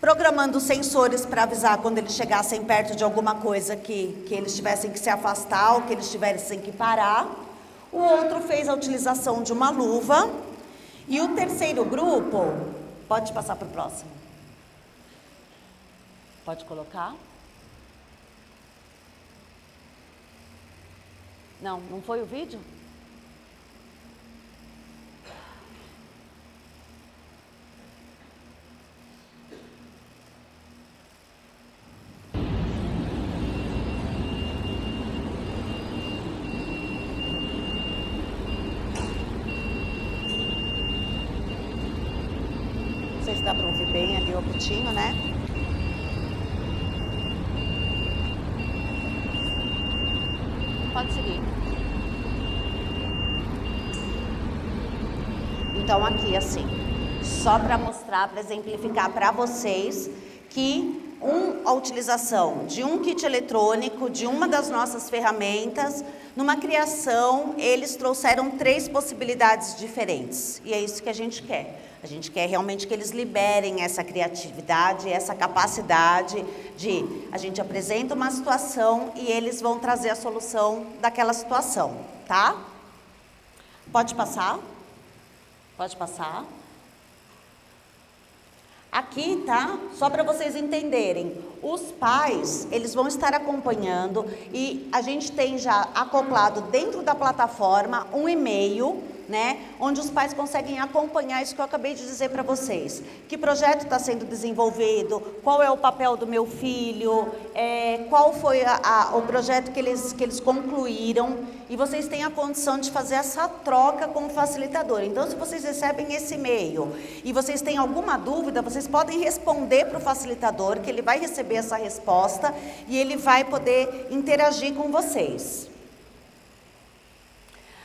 programando sensores para avisar quando eles chegassem perto de alguma coisa que eles tivessem que se afastar ou que eles tivessem que parar. O outro fez a utilização de uma luva. E o terceiro grupo, pode passar para o próximo. Pode colocar. Não foi o vídeo? Não sei se dá para ouvir bem ali o putinho, né? Pode seguir. Então aqui assim, só para mostrar, para exemplificar para vocês que a utilização de um kit eletrônico, de uma das nossas ferramentas, numa criação, eles trouxeram 3 possibilidades diferentes. E é isso que a gente quer. A gente quer realmente que eles liberem essa criatividade, essa capacidade de... A gente apresenta uma situação e eles vão trazer a solução daquela situação, tá? Pode passar? Pode passar. Aqui, tá? Só para vocês entenderem, os pais, eles vão estar acompanhando e a gente tem já acoplado dentro da plataforma um e-mail, né? Onde os pais conseguem acompanhar isso que eu acabei de dizer para vocês. Que projeto está sendo desenvolvido, qual é o papel do meu filho, qual foi o projeto que eles concluíram, e vocês têm a condição de fazer essa troca com o facilitador. Então, se vocês recebem esse e-mail e vocês têm alguma dúvida, vocês podem responder para o facilitador, que ele vai receber essa resposta e ele vai poder interagir com vocês.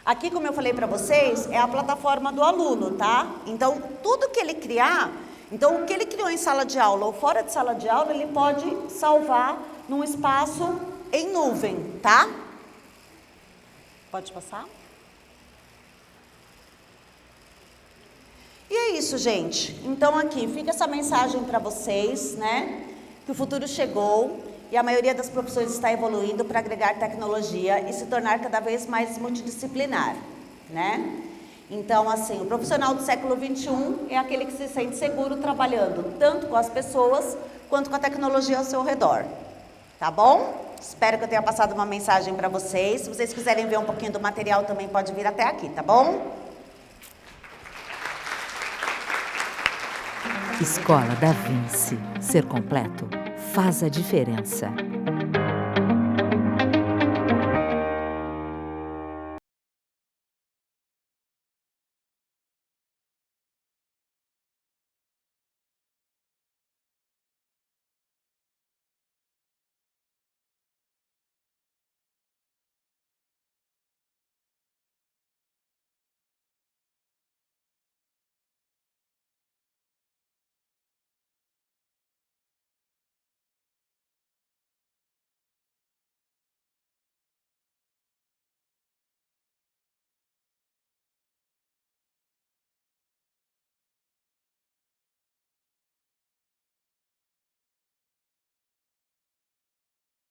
Aqui, como eu falei para vocês, é a plataforma do aluno, tá? Então, tudo que ele criar, então o que ele criou em sala de aula ou fora de sala de aula, ele pode salvar num espaço em nuvem, tá? Pode passar? E é isso, gente. Então, aqui fica essa mensagem para vocês, né? Que o futuro chegou. E a maioria das profissões está evoluindo para agregar tecnologia e se tornar cada vez mais multidisciplinar, né? Então, assim, o profissional do século XXI é aquele que se sente seguro trabalhando tanto com as pessoas quanto com a tecnologia ao seu redor, tá bom? Espero que eu tenha passado uma mensagem para vocês. Se vocês quiserem ver um pouquinho do material, também pode vir até aqui, tá bom? Escola da Vinci. Ser completo faz a diferença.